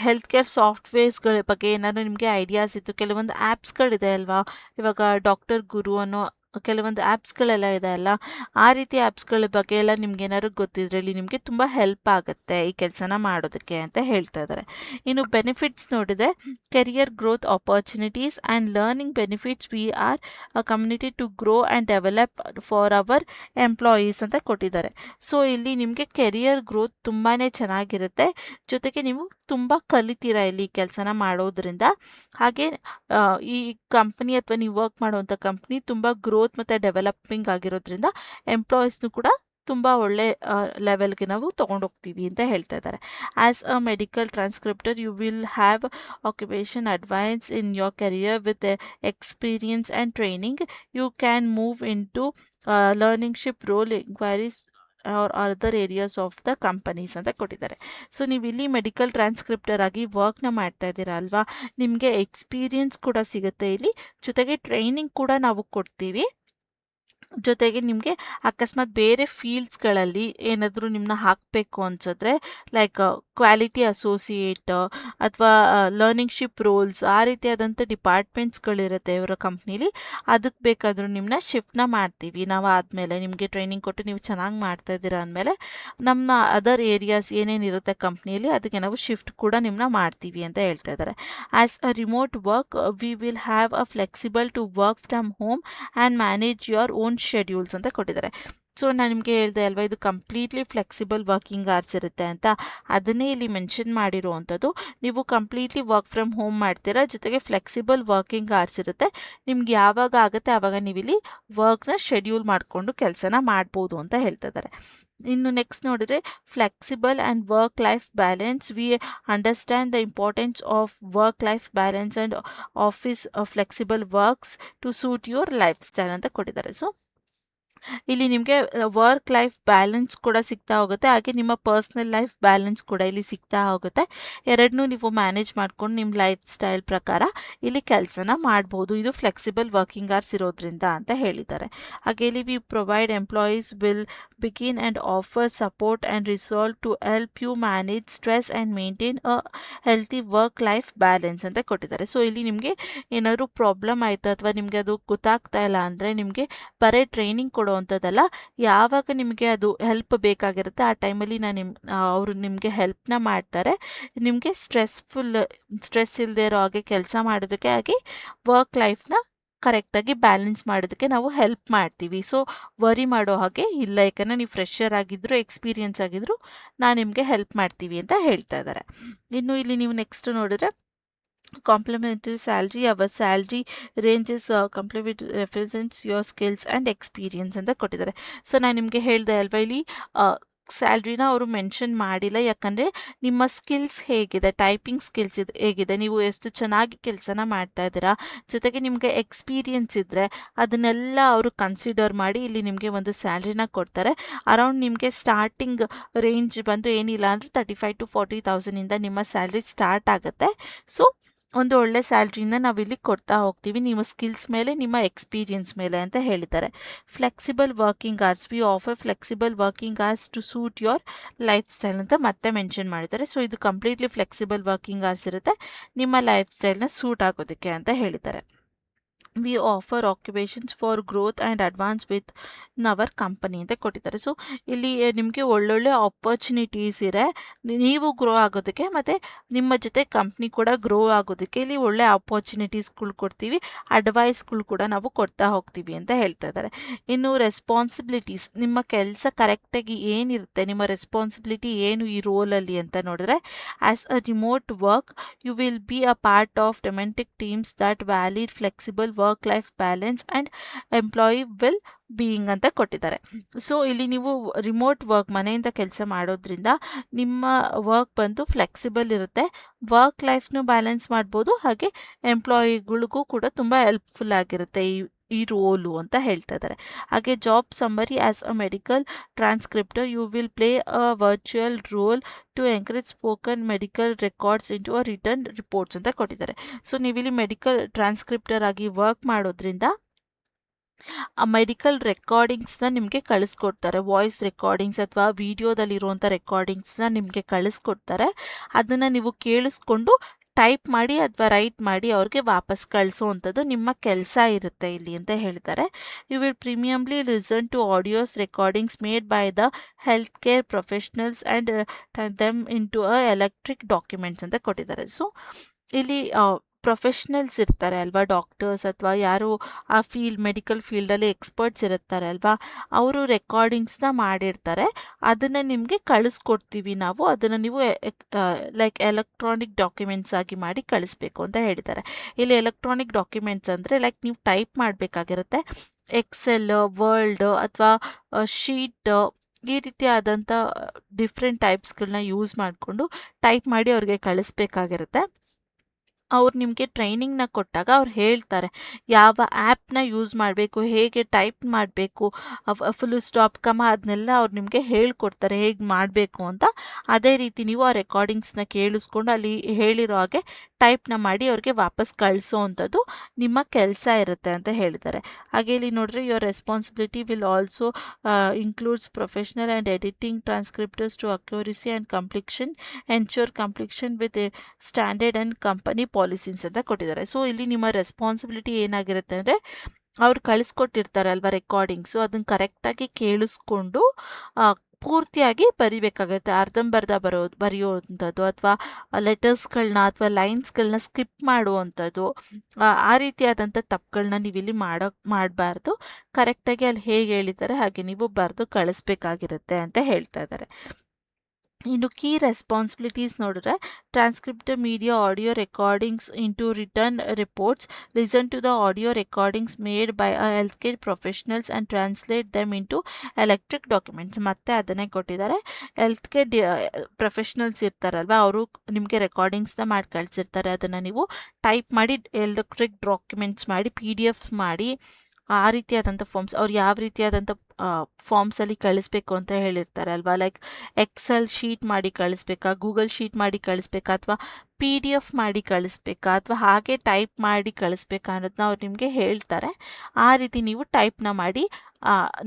ಹೆಲ್ತ್ ಕೇರ್ ಸಾಫ್ಟ್ವೇರ್ಸ್ಗಳ ಬಗ್ಗೆ ಏನಾದರೂ ನಿಮಗೆ ಐಡಿಯಾಸ್ ಇತ್ತು, ಕೆಲವೊಂದು ಆ್ಯಪ್ಸ್ಗಳಿದೆ ಅಲ್ವಾ, ಇವಾಗ ಡಾಕ್ಟರ್ ಗುರು ಅನ್ನೋ ಕೆಲವೊಂದು ಆ್ಯಪ್ಸ್ಗಳೆಲ್ಲ ಇದೆ ಅಲ್ಲ, ಆ ರೀತಿ ಆ್ಯಪ್ಸ್ಗಳ ಬಗ್ಗೆ ಎಲ್ಲ ನಿಮ್ಗೆ ಏನಾದ್ರು ಗೊತ್ತಿದ್ರೆ ಇಲ್ಲಿ ನಿಮಗೆ ತುಂಬ ಹೆಲ್ಪ್ ಆಗುತ್ತೆ ಈ ಕೆಲಸನ ಮಾಡೋದಕ್ಕೆ ಅಂತ ಹೇಳ್ತಾ ಇದ್ದಾರೆ. ಇನ್ನು ಬೆನಿಫಿಟ್ಸ್ ನೋಡಿದರೆ career growth opportunities and learning benefits we are a community to grow and develop for our employees ಅಂತ ಕೊಟ್ಟಿದ್ದಾರೆ. ಸೊ ಇಲ್ಲಿ ನಿಮಗೆ ಕೆರಿಯರ್ ಗ್ರೋತ್ ತುಂಬಾ ಚೆನ್ನಾಗಿರುತ್ತೆ, ಜೊತೆಗೆ ನೀವು ತುಂಬ ಕಲಿತೀರಾ ಇಲ್ಲಿ ಕೆಲಸನ ಮಾಡೋದ್ರಿಂದ. ಹಾಗೆ ಈ ಕಂಪ್ನಿ ಅಥವಾ ನೀವು ವರ್ಕ್ ಮಾಡುವಂಥ ಕಂಪ್ನಿ ತುಂಬ ಗ್ರೋತ್ ಮತ್ತು ಡೆವಲಪಿಂಗ್ ಆಗಿರೋದ್ರಿಂದ ಎಂಪ್ಲಾಯೀಸ್ನು ಕೂಡ ತುಂಬ ಒಳ್ಳೆ ಲೆವೆಲ್ಗೆ ನಾವು ತೊಗೊಂಡೋಗ್ತೀವಿ ಅಂತ ಹೇಳ್ತಾ ಇದ್ದಾರೆ. As a medical transcriptor you will have occupation advance in your career with experience and training. You can move into learningship role enquiries or other areas of the companies ಅಂತ ಕೊಟ್ಟಿದ್ದಾರೆ. ಸೊ ನೀವು ಇಲ್ಲಿ medical ಟ್ರಾನ್ಸ್ಕ್ರಿಪ್ಟರ್ ಆಗಿ ವರ್ಕ್ನ ಮಾಡ್ತಾ ಇದ್ದೀರಾ ಅಲ್ವಾ, ನಿಮಗೆ experience ಕೂಡ ಸಿಗುತ್ತೆ ಇಲ್ಲಿ, ಜೊತೆಗೆ ಟ್ರೈನಿಂಗ್ ಕೂಡ ನಾವು ಕೊಡ್ತೀವಿ. ಜೊತೆಗೆ ನಿಮಗೆ ಅಕಸ್ಮಾತ್ ಬೇರೆ ಫೀಲ್ಡ್ಸ್ಗಳಲ್ಲಿ ಏನಾದರೂ ನಿಮ್ಮನ್ನ ಹಾಕಬೇಕು ಅನ್ಸಿದ್ರೆ ಲೈಕ್ ಕ್ವಾಲಿಟಿ ಅಸೋಸಿಯೇಟ್ ಅಥವಾ ಲರ್ನಿಂಗ್ಶಿಪ್ ರೋಲ್ಸ್, ಆ ರೀತಿಯಾದಂಥ ಡಿಪಾರ್ಟ್ಮೆಂಟ್ಸ್ಗಳಿರುತ್ತೆ ಇವರ ಕಂಪ್ನೀಲಿ, ಅದಕ್ಕೆ ಬೇಕಾದರೂ ನಿಮ್ಮನ್ನ ಶಿಫ್ಟ್ನ ಮಾಡ್ತೀವಿ ನಾವು. ಆದಮೇಲೆ ನಿಮಗೆ ಟ್ರೈನಿಂಗ್ ಕೊಟ್ಟು ನೀವು ಚೆನ್ನಾಗಿ ಮಾಡ್ತಾ ಇದ್ದೀರಾ ಅಂದಮೇಲೆ ನಮ್ಮ ಅದರ್ ಏರಿಯಾಸ್ ಏನೇನಿರುತ್ತೆ ಕಂಪ್ನಿಯಲ್ಲಿ ಅದಕ್ಕೆ ನಾವು ಶಿಫ್ಟ್ ಕೂಡ ನಿಮ್ಮನ್ನ ಮಾಡ್ತೀವಿ ಅಂತ ಹೇಳ್ತಾ ಇದ್ದಾರೆ. As a remote work we will have a flexible to work from home and manage your own schedules ಅಂತ ಕೊಟ್ಟಿದ್ದಾರೆ. ಸೊ ನಾನು ನಿಮಗೆ ಹೇಳಿದೆ ಅಲ್ವಾ, ಇದು ಕಂಪ್ಲೀಟ್ಲಿ ಫ್ಲೆಕ್ಸಿಬಲ್ ವರ್ಕಿಂಗ್ ಅವರ್ಸ್ ಇರುತ್ತೆ ಅಂತ, ಅದನ್ನೇ ಇಲ್ಲಿ ಮೆನ್ಷನ್ ಮಾಡಿರುವಂಥದ್ದು. ನೀವು ಕಂಪ್ಲೀಟ್ಲಿ ವರ್ಕ್ ಫ್ರಮ್ ಹೋಮ್ ಮಾಡ್ತೀರಾ, ಜೊತೆಗೆ ಫ್ಲೆಕ್ಸಿಬಲ್ ವರ್ಕಿಂಗ್ ಅವರ್ಸ್ ಇರುತ್ತೆ. ನಿಮ್ಗೆ ಯಾವಾಗ ಆಗುತ್ತೆ ಆವಾಗ ನೀವಿಲ್ಲಿ ವರ್ಕ್ನ ಶೆಡ್ಯೂಲ್ ಮಾಡಿಕೊಂಡು ಕೆಲಸನ ಮಾಡ್ಬೋದು ಅಂತ ಹೇಳ್ತಾ ಇದ್ದಾರೆ. ಇನ್ನು ನೆಕ್ಸ್ಟ್ ನೋಡಿದರೆ flexible and work life balance. We understand the importance of work life balance and office flexible works to suit your lifestyle ಅಂತ ಕೊಟ್ಟಿದ್ದಾರೆ. ಸೊ ಇಲ್ಲಿ ನಿಮಗೆ ವರ್ಕ್ ಲೈಫ್ ಬ್ಯಾಲೆನ್ಸ್ ಕೂಡ ಸಿಗ್ತಾ ಹೋಗುತ್ತೆ, ಹಾಗೆ ನಿಮ್ಮ ಪರ್ಸ್ನಲ್ ಲೈಫ್ ಬ್ಯಾಲೆನ್ಸ್ ಕೂಡ ಇಲ್ಲಿ ಸಿಗ್ತಾ ಹೋಗುತ್ತೆ. ಎರಡನ್ನೂ ನೀವು ಮ್ಯಾನೇಜ್ ಮಾಡ್ಕೊಂಡು ನಿಮ್ಮ ಲೈಫ್ ಸ್ಟೈಲ್ ಪ್ರಕಾರ ಇಲ್ಲಿ ಕೆಲಸನ ಮಾಡ್ಬೋದು, ಇದು ಫ್ಲೆಕ್ಸಿಬಲ್ ವರ್ಕಿಂಗ್ ಅವರ್ಸ್ ಇರೋದ್ರಿಂದ ಅಂತ ಹೇಳಿದ್ದಾರೆ. ಹಾಗೆ ಇಲ್ಲಿ we provide employees will begin and offer support and resolve to help you manage stress and maintain a healthy work life balance ಅಂತ ಕೊಟ್ಟಿದ್ದಾರೆ. ಸೊ ಇಲ್ಲಿ ನಿಮಗೆ ಏನಾದರೂ ಪ್ರಾಬ್ಲಮ್ ಆಯಿತು ಅಥವಾ ನಿಮಗೆ ಅದು ಗೊತ್ತಾಗ್ತಾ ಇಲ್ಲ ಅಂದರೆ ನಿಮಗೆ ಬರೀ ಟ್ರೈನಿಂಗ್ ಕೊಡೋ ಮಾಡುವಂಥದ್ದಲ್ಲ. ಯಾವಾಗ ನಿಮಗೆ ಅದು ಹೆಲ್ಪ್ ಬೇಕಾಗಿರುತ್ತೆ ಆ ಟೈಮಲ್ಲಿ ಅವರು ನಿಮಗೆ ಹೆಲ್ಪ್ನ ಮಾಡ್ತಾರೆ. ನಿಮಗೆ ಸ್ಟ್ರೆಸ್ ಇಲ್ಲದೆ ಇರೋ ಹಾಗೆ ಕೆಲಸ ಮಾಡೋದಕ್ಕೆ, ಹಾಗೆ ವರ್ಕ್ ಲೈಫ್ನ ಕರೆಕ್ಟಾಗಿ ಬ್ಯಾಲೆನ್ಸ್ ಮಾಡೋದಕ್ಕೆ ನಾವು ಹೆಲ್ಪ್ ಮಾಡ್ತೀವಿ. ಸೊ ವರಿ ಮಾಡೋ ಹಾಗೆ ಇಲ್ಲ, ಯಾಕಂದರೆ ನೀವು ಫ್ರೆಷರ್ ಆಗಿದ್ರು ಎಕ್ಸ್ಪೀರಿಯನ್ಸ್ ಆಗಿದ್ರು ನಾನು ನಿಮಗೆ ಹೆಲ್ಪ್ ಮಾಡ್ತೀವಿ ಅಂತ ಹೇಳ್ತಾ ಇದ್ದಾರೆ. ಇನ್ನು ಇಲ್ಲಿ ನೀವು ನೆಕ್ಸ್ಟ್ ನೋಡಿದ್ರೆ complimentary salary, our salary ranges compliment represents your skills and experience ಅಂತ ಕೊಟ್ಟಿದ್ದಾರೆ. ಸೊ ನಾನು ನಿಮಗೆ ಹೇಳಿದೆ ಅಲ್ವಾ, ಇಲ್ಲಿ ಸ್ಯಾಲ್ರಿನ ಅವರು ಮೆನ್ಷನ್ ಮಾಡಿಲ್ಲ, ಯಾಕಂದರೆ ನಿಮ್ಮ ಸ್ಕಿಲ್ಸ್ ಹೇಗಿದೆ, ಟೈಪಿಂಗ್ ಸ್ಕಿಲ್ಸ್ ಹೇಗಿದೆ, ನೀವು ಎಷ್ಟು ಚೆನ್ನಾಗಿ ಕೆಲಸನ ಮಾಡ್ತಾ ಇದ್ದೀರಾ, ಜೊತೆಗೆ ನಿಮಗೆ ಎಕ್ಸ್ಪೀರಿಯನ್ಸ್ ಇದ್ದರೆ ಅದನ್ನೆಲ್ಲ ಅವರು ಕನ್ಸಿಡರ್ ಮಾಡಿ ಇಲ್ಲಿ ನಿಮಗೆ ಒಂದು ಸ್ಯಾಲ್ರಿನ ಕೊಡ್ತಾರೆ. ಅರೌಂಡ್ ನಿಮಗೆ ಸ್ಟಾರ್ಟಿಂಗ್ ರೇಂಜ್ ಬಂದು ಏನಿಲ್ಲ ಅಂದರೆ 35,000 to 40,000 ನಿಮ್ಮ ಸ್ಯಾಲ್ರಿ ಸ್ಟಾರ್ಟ್ ಆಗುತ್ತೆ. ಸೊ ಒಂದು ಒಳ್ಳೆ ಸ್ಯಾಲ್ರಿನ ನಾವಿಲ್ಲಿ ಕೊಡ್ತಾ ಹೋಗ್ತೀವಿ ನಿಮ್ಮ ಸ್ಕಿಲ್ಸ್ ಮೇಲೆ, ನಿಮ್ಮ ಎಕ್ಸ್ಪೀರಿಯನ್ಸ್ ಮೇಲೆ ಅಂತ ಹೇಳಿದ್ದಾರೆ. Flexible working hours, we offer flexible working hours to suit your lifestyle ಅಂತ ಮತ್ತೆ ಮೆನ್ಷನ್ ಮಾಡಿದ್ದಾರೆ. ಸೊ ಇದು ಕಂಪ್ಲೀಟ್ಲಿ ಫ್ಲೆಕ್ಸಿಬಲ್ ವರ್ಕಿಂಗ್ ಅವರ್ಸ್ ಇರುತ್ತೆ, ನಿಮ್ಮ ಲೈಫ್ ಸ್ಟೈಲ್ನ ಸೂಟ್ ಆಗೋದಕ್ಕೆ ಅಂತ ಹೇಳಿದ್ದಾರೆ. We offer occupations for growth and advance with ನವರ್ ಕಂಪನಿ ಅಂತ ಕೊಟ್ಟಿದ್ದಾರೆ. ಸೊ ಇಲ್ಲಿ ನಿಮಗೆ ಒಳ್ಳೊಳ್ಳೆ ಆಪರ್ಚುನಿಟೀಸ್ ಇದೆ, ನೀವು ಗ್ರೋ ಆಗೋದಕ್ಕೆ ಮತ್ತು ನಿಮ್ಮ ಜೊತೆ ಕಂಪ್ನಿ ಕೂಡ ಗ್ರೋ ಆಗೋದಕ್ಕೆ ಇಲ್ಲಿ ಒಳ್ಳೆ ಆಪರ್ಚುನಿಟೀಸ್ಗಳು ಕೊಡ್ತೀವಿ, ಅಡ್ವೈಸ್ಗಳು ಕೂಡ ನಾವು ಕೊಡ್ತಾ ಹೋಗ್ತೀವಿ ಅಂತ ಹೇಳ್ತಾ ಇದ್ದಾರೆ. ಇನ್ನು ರೆಸ್ಪಾನ್ಸಿಬಿಲಿಟೀಸ್, ನಿಮ್ಮ ಕೆಲಸ ಕರೆಕ್ಟಾಗಿ ಏನಿರುತ್ತೆ, ನಿಮ್ಮ ರೆಸ್ಪಾನ್ಸಿಬಿಲಿಟಿ ಏನು ಈ ರೋಲಲ್ಲಿ ಅಂತ ನೋಡಿದ್ರೆ, as a remote work you will be a part of dynamic teams that valid flexible work life balance and employee well being ಅಂತ ಕೊಟ್ಟಿದ್ದಾರೆ. ಸೊ ಇಲ್ಲಿ ನೀವು ರಿಮೋಟ್ ವರ್ಕ್, ಮನೆಯಿಂದ ಕೆಲಸ ಮಾಡೋದ್ರಿಂದ ನಿಮ್ಮ ವರ್ಕ್ ಬಂದು ಫ್ಲೆಕ್ಸಿಬಲ್ ಇರುತ್ತೆ, ವರ್ಕ್ ಲೈಫ್ನು ಬ್ಯಾಲೆನ್ಸ್ ಮಾಡ್ಬೋದು, ಹಾಗೆ ಎಂಪ್ಲಾಯಿಗಳಿಗೂ ಕೂಡ ತುಂಬ ಹೆಲ್ಪ್ಫುಲ್ ಆಗಿರುತ್ತೆ ಈ ರೋಲು ಅಂತ ಹೇಳ್ತಾ ಇದ್ದಾರೆ. ಹಾಗೆ job summary, as a medical transcriptor you will play a virtual role to encourage spoken medical records into a return reports ಅಂತ ಕೊಟ್ಟಿದ್ದಾರೆ. ಸೊ ನೀವಿಲ್ಲಿ ಮೆಡಿಕಲ್ ಟ್ರಾನ್ಸ್ಕ್ರಿಪ್ಟರ್ ಆಗಿ ವರ್ಕ್ ಮಾಡೋದ್ರಿಂದ ಆ ಮೆಡಿಕಲ್ ರೆಕಾರ್ಡಿಂಗ್ಸ್ನ ನಿಮಗೆ ಕಳಿಸ್ಕೊಡ್ತಾರೆ, ವಾಯ್ಸ್ ರೆಕಾರ್ಡಿಂಗ್ಸ್ ಅಥವಾ ವಿಡಿಯೋದಲ್ಲಿರುವಂಥ ರೆಕಾರ್ಡಿಂಗ್ಸ್ನ ನಿಮಗೆ ಕಳಿಸ್ಕೊಡ್ತಾರೆ. ಅದನ್ನು ನೀವು ಕೇಳಿಸ್ಕೊಂಡು ಟೈಪ್ ಮಾಡಿ ಅಥವಾ ರೈಟ್ ಮಾಡಿ ಅವ್ರಿಗೆ ವಾಪಸ್ ಕಳಿಸೋವಂಥದ್ದು ನಿಮ್ಮ ಕೆಲಸ ಇರುತ್ತೆ ಇಲ್ಲಿ ಅಂತ ಹೇಳ್ತಾರೆ. You will primarily listen to audios recordings made by the health care professionals and them in to a electric documents ಅಂತ ಕೊಟ್ಟಿದ್ದಾರೆ. ಸೊ ಇಲ್ಲಿ ಪ್ರೊಫೆಷ್ನಲ್ಸ್ ಇರ್ತಾರೆ ಅಲ್ವಾ, ಡಾಕ್ಟರ್ಸ್ ಅಥವಾ ಯಾರು ಆ ಮೆಡಿಕಲ್ ಫೀಲ್ಡಲ್ಲಿ ಎಕ್ಸ್ಪರ್ಟ್ಸ್ ಇರುತ್ತಾರೆ ಅಲ್ವಾ, ಅವರು ರೆಕಾರ್ಡಿಂಗ್ಸ್ನ ಮಾಡಿರ್ತಾರೆ, ಅದನ್ನು ನಿಮಗೆ ಕಳಿಸ್ಕೊಡ್ತೀವಿ ನಾವು, ಅದನ್ನು ನೀವು ಲೈಕ್ ಎಲೆಕ್ಟ್ರಾನಿಕ್ ಡಾಕ್ಯುಮೆಂಟ್ಸ್ ಆಗಿ ಮಾಡಿ ಕಳಿಸ್ಬೇಕು ಅಂತ ಹೇಳ್ತಾರೆ. ಇಲ್ಲಿ ಎಲೆಕ್ಟ್ರಾನಿಕ್ ಡಾಕ್ಯುಮೆಂಟ್ಸ್ ಅಂದರೆ ಲೈಕ್ ನೀವು ಟೈಪ್ ಮಾಡಬೇಕಾಗಿರುತ್ತೆ, ಎಕ್ಸೆಲ್, ವರ್ಲ್ಡ್ ಅಥವಾ ಶೀಟ್, ಈ ರೀತಿಯಾದಂಥ ಡಿಫ್ರೆಂಟ್ ಟೈಪ್ಸ್ಗಳನ್ನ ಯೂಸ್ ಮಾಡಿಕೊಂಡು ಟೈಪ್ ಮಾಡಿ ಅವ್ರಿಗೆ ಕಳಿಸ್ಬೇಕಾಗಿರುತ್ತೆ. ಅವ್ರು ನಿಮಗೆ ಟ್ರೈನಿಂಗ್ನ ಕೊಟ್ಟಾಗ ಅವ್ರು ಹೇಳ್ತಾರೆ ಯಾವ ಆ್ಯಪ್ನ ಯೂಸ್ ಮಾಡಬೇಕು, ಹೇಗೆ ಟೈಪ್ ಮಾಡಬೇಕು, ಫುಲ್ ಸ್ಟಾಪ್ ಕಮ ಅದನ್ನೆಲ್ಲ ಅವ್ರು ನಿಮಗೆ ಹೇಳ್ಕೊಡ್ತಾರೆ ಹೇಗೆ ಮಾಡಬೇಕು ಅಂತ. ಅದೇ ರೀತಿ ನೀವು ಆ ರೆಕಾರ್ಡಿಂಗ್ಸ್ನ ಕೇಳಿಸ್ಕೊಂಡು ಅಲ್ಲಿ ಹೇಳಿರೋ ಹಾಗೆ ಟೈಪ್ನ ಮಾಡಿ ಅವ್ರಿಗೆ ವಾಪಸ್ ಕಳಿಸೋ ಅಂಥದ್ದು ನಿಮ್ಮ ಕೆಲಸ ಇರುತ್ತೆ ಅಂತ ಹೇಳಿದ್ದಾರೆ. ಹಾಗೆ ಇಲ್ಲಿ ನೋಡಿದ್ರೆ your responsibility will also includes professional and editing transcriptors to accuracy and completion, ensure completion with standard and company policies ಅಂತ ಕೊಟ್ಟಿದ್ದಾರೆ. ಸೊ ಇಲ್ಲಿ ನಿಮ್ಮ ರೆಸ್ಪಾನ್ಸಿಬಿಲಿಟಿ ಏನಾಗಿರುತ್ತೆ ಅಂದರೆ, ಅವ್ರು ಕಳಿಸ್ಕೊಟ್ಟಿರ್ತಾರೆ ಅಲ್ವಾ ರೆಕಾರ್ಡಿಂಗ್ಸು, ಅದನ್ನು ಕರೆಕ್ಟಾಗಿ ಕೇಳಿಸ್ಕೊಂಡು ಪೂರ್ತಿಯಾಗಿ ಬರಿಬೇಕಾಗುತ್ತೆ. ಅರ್ಧಂಬರ್ಧ ಬರೆಯುವಂಥದ್ದು ಅಥವಾ ಲೆಟರ್ಸ್ಗಳನ್ನ ಅಥವಾ ಲೈನ್ಸ್ಗಳನ್ನ ಸ್ಕಿಪ್ ಮಾಡುವಂಥದ್ದು, ಆ ರೀತಿಯಾದಂಥ ತಪ್ಪುಗಳನ್ನ ನೀವಿಲ್ಲಿ ಮಾಡಬಾರ್ದು. ಕರೆಕ್ಟಾಗಿ ಅಲ್ಲಿ ಹೇಗೆ ಹೇಳಿದ್ದಾರೆ ಹಾಗೆ ನೀವು ಬರೆದು ಕಳಿಸ್ಬೇಕಾಗಿರುತ್ತೆ ಅಂತ ಹೇಳ್ತಾ ಇದ್ದಾರೆ. ಇನ್ನು ಕೀ ರೆಸ್ಪಾನ್ಸಿಬಿಲಿಟೀಸ್ ನೋಡಿದ್ರೆ, transcriptor media audio recordings into return reports, listen to the audio recordings made by a health care professionals and translate them into electric documents. ಮತ್ತೆ ಅದನ್ನೇ ಕೊಟ್ಟಿದ್ದಾರೆ, ಹೆಲ್ತ್ ಕೇರ್ ಪ್ರೊಫೆಷ್ನಲ್ಸ್ ಇರ್ತಾರಲ್ವ, ಅವರು ನಿಮಗೆ ರೆಕಾರ್ಡಿಂಗ್ಸ್ನ ಮಾಡಿ ಕಳಿಸಿರ್ತಾರೆ, ಅದನ್ನು ನೀವು ಟೈಪ್ ಮಾಡಿ ಎಲೆಕ್ಟ್ರಿಕ್ ಡಾಕ್ಯುಮೆಂಟ್ಸ್ ಮಾಡಿ PDF ಮಾಡಿ, ಆ ರೀತಿಯಾದಂಥ ಫಾರ್ಮ್ಸ್ ಅವ್ರು ಯಾವ ರೀತಿಯಾದಂಥ ಫಾರ್ಮ್ಸಲ್ಲಿ ಕಳಿಸ್ಬೇಕು ಅಂತ ಹೇಳಿರ್ತಾರೆ ಅಲ್ವಾ, ಲೈಕ್ ಎಕ್ಸೆಲ್ ಶೀಟ್ ಮಾಡಿ ಕಳಿಸ್ಬೇಕಾ, ಗೂಗಲ್ ಶೀಟ್ ಮಾಡಿ ಕಳಿಸ್ಬೇಕಾ, ಅಥವಾ PDF ಮಾಡಿ ಕಳಿಸ್ಬೇಕಾ, ಅಥವಾ ಹಾಗೆ ಟೈಪ್ ಮಾಡಿ ಕಳಿಸ್ಬೇಕಾ ಅನ್ನೋದನ್ನ ಅವ್ರು ನಿಮಗೆ ಹೇಳ್ತಾರೆ. ಆ ರೀತಿ ನೀವು ಟೈಪ್ನ ಮಾಡಿ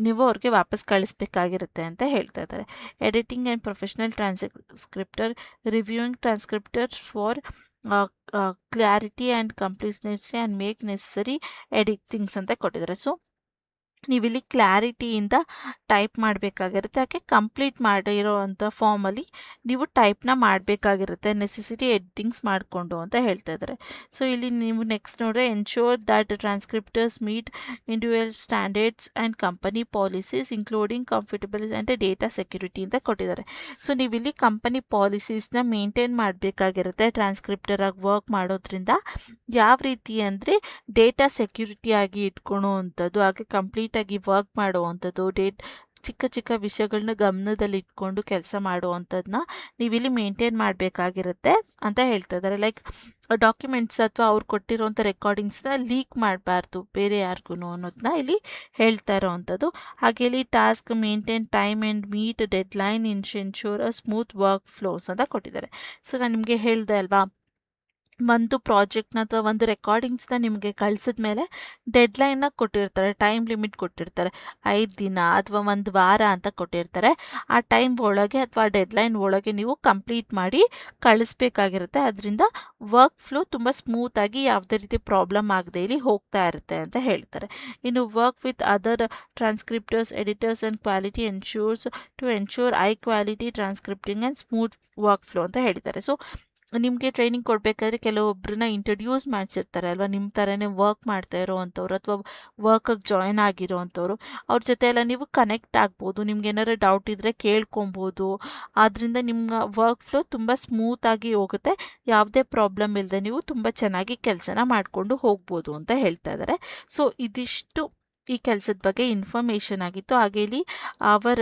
ನೀವು ಅವ್ರಿಗೆ ವಾಪಸ್ ಕಳಿಸ್ಬೇಕಾಗಿರುತ್ತೆ ಅಂತ ಹೇಳ್ತಾ ಇದ್ದಾರೆ. Editing and professional transcriptor, reviewing transcriptor for clarity and completeness and make necessary editings ಅಂತ ಕೊಟ್ಟಿದ್ದಾರೆ. ಸೊ ನೀವಿಲ್ಲಿ ಕ್ಲಾರಿಟಿಯಿಂದ ಟೈಪ್ ಮಾಡಬೇಕಾಗಿರುತ್ತೆ. ಯಾಕೆ ಕಂಪ್ಲೀಟ್ ಮಾಡಿರೋವಂಥ ಫಾರ್ಮಲ್ಲಿ ನೀವು ಟೈಪ್ನ ಮಾಡಬೇಕಾಗಿರುತ್ತೆ, ನೆಸೆಸಿಟಿ ಎಡಿಟಿಂಗ್ಸ್ ಮಾಡಿಕೊಂಡು ಅಂತ ಹೇಳ್ತಾ ಇದ್ದಾರೆ. ಸೊ ಇಲ್ಲಿ ನೀವು ನೆಕ್ಸ್ಟ್ ನೋಡಿದ್ರೆ ensure that transcriptors meet individual standards and company policies including comfortable and data security ಅಂತ ಕೊಟ್ಟಿದ್ದಾರೆ. ಸೊ ನೀವಿಲ್ಲಿ ಕಂಪನಿ ಪಾಲಿಸೀಸ್ನ ಮೇಂಟೈನ್ ಮಾಡಬೇಕಾಗಿರುತ್ತೆ ಟ್ರಾನ್ಸ್ಕ್ರಿಪ್ಟರ್ ಆಗಿ ವರ್ಕ್ ಮಾಡೋದ್ರಿಂದ. ಯಾವ ರೀತಿ ಅಂದರೆ ಡೇಟಾ ಸೆಕ್ಯೂರಿಟಿ ಆಗಿ ಇಟ್ಕೊಳ್ಳೋವಂಥದ್ದು, ಹಾಗೆ ಕಂಪ್ಲೀಟಾಗಿ ವರ್ಕ್ ಮಾಡುವಂಥದ್ದು, ಚಿಕ್ಕ ಚಿಕ್ಕ ವಿಷಯಗಳನ್ನ ಗಮನದಲ್ಲಿ ಇಟ್ಕೊಂಡು ಕೆಲಸ ಮಾಡುವಂಥದ್ದನ್ನ ನೀವಿಲ್ಲಿ ಮೇಂಟೈನ್ ಮಾಡಬೇಕಾಗಿರುತ್ತೆ ಅಂತ ಹೇಳ್ತಾ ಇದ್ದಾರೆ. ಲೈಕ್ ಡಾಕ್ಯುಮೆಂಟ್ಸ್ ಅಥವಾ ಅವ್ರು ಕೊಟ್ಟಿರೋಂಥ ರೆಕಾರ್ಡಿಂಗ್ಸ್ನ ಲೀಕ್ ಮಾಡಬಾರ್ದು ಬೇರೆ ಯಾರಿಗೂ ಅನ್ನೋದನ್ನ ಇಲ್ಲಿ ಹೇಳ್ತಾ ಇರೋವಂಥದ್ದು. ಹಾಗೆ ಇಲ್ಲಿ task maintain time and meet dead line ensure a smooth work flows ಅಂತ ಕೊಟ್ಟಿದ್ದಾರೆ. ಸೊ ನಾನು ನಿಮಗೆ ಹೇಳಿದೆ ಅಲ್ವಾ, ಒಂದು ಪ್ರಾಜೆಕ್ಟ್ನ ಅಥವಾ ಒಂದು ರೆಕಾರ್ಡಿಂಗ್ಸ್ನ ನಿಮಗೆ ಕಳಿಸಿದ ಮೇಲೆ ಡೆಡ್ಲೈನ್ನ ಕೊಟ್ಟಿರ್ತಾರೆ, ಟೈಮ್ ಲಿಮಿಟ್ ಕೊಟ್ಟಿರ್ತಾರೆ, 5 ದಿನ ಅಥವಾ 1 ವಾರ ಅಂತ ಕೊಟ್ಟಿರ್ತಾರೆ. ಆ ಟೈಮ್ ಒಳಗೆ ಅಥವಾ ಡೆಡ್ಲೈನ್ ಒಳಗೆ ನೀವು ಕಂಪ್ಲೀಟ್ ಮಾಡಿ ಕಳಿಸ್ಬೇಕಾಗಿರುತ್ತೆ. ಅದರಿಂದ ವರ್ಕ್ ಫ್ಲೋ ತುಂಬ ಸ್ಮೂತಾಗಿ ಯಾವುದೇ ರೀತಿ ಪ್ರಾಬ್ಲಮ್ ಆಗದೆ ಇಲ್ಲಿ ಹೋಗ್ತಾ ಇರುತ್ತೆ ಅಂತ ಹೇಳ್ತಾರೆ. ಇನ್ನು work with other transcriptors editors and quality ensure high quality transcripting and smooth work flow ಅಂತ ಹೇಳಿದ್ದಾರೆ. ಸೊ ನಿಮಗೆ ಟ್ರೈನಿಂಗ್ ಕೊಡಬೇಕಾದ್ರೆ ಕೆಲವೊಬ್ಬರನ್ನ ಇಂಟ್ರಡ್ಯೂಸ್ ಮಾಡಿಸಿರ್ತಾರೆ ಅಲ್ವಾ, ನಿಮ್ಮ ಥರನೇ ವರ್ಕ್ ಮಾಡ್ತಾ ಇರೋವಂಥವ್ರು ಅಥವಾ ವರ್ಕಿಗೆ ಜಾಯ್ನ್ ಆಗಿರೋವಂಥವ್ರು, ಅವ್ರ ಜೊತೆ ಎಲ್ಲ ನೀವು ಕನೆಕ್ಟ್ ಆಗ್ಬೋದು. ನಿಮ್ಗೆ ಏನಾರು ಡೌಟ್ ಇದ್ದರೆ ಕೇಳ್ಕೊಬೋದು. ಆದ್ದರಿಂದ ನಿಮ್ಮ ವರ್ಕ್ ಫ್ಲೋ ತುಂಬ ಸ್ಮೂತಾಗಿ ಹೋಗುತ್ತೆ, ಯಾವುದೇ ಪ್ರಾಬ್ಲಮ್ ಇಲ್ಲದೆ ನೀವು ತುಂಬ ಚೆನ್ನಾಗಿ ಕೆಲಸನ ಮಾಡಿಕೊಂಡು ಹೋಗ್ಬೋದು ಅಂತ ಹೇಳ್ತಾ ಇದ್ದಾರೆ. ಸೊ ಇದಿಷ್ಟು ಈ ಕೆಲಸದ ಬಗ್ಗೆ ಇನ್ಫಾರ್ಮೇಷನ್ ಆಗಿತ್ತು. ಹಾಗೆ ಇಲ್ಲಿ ಅವರ್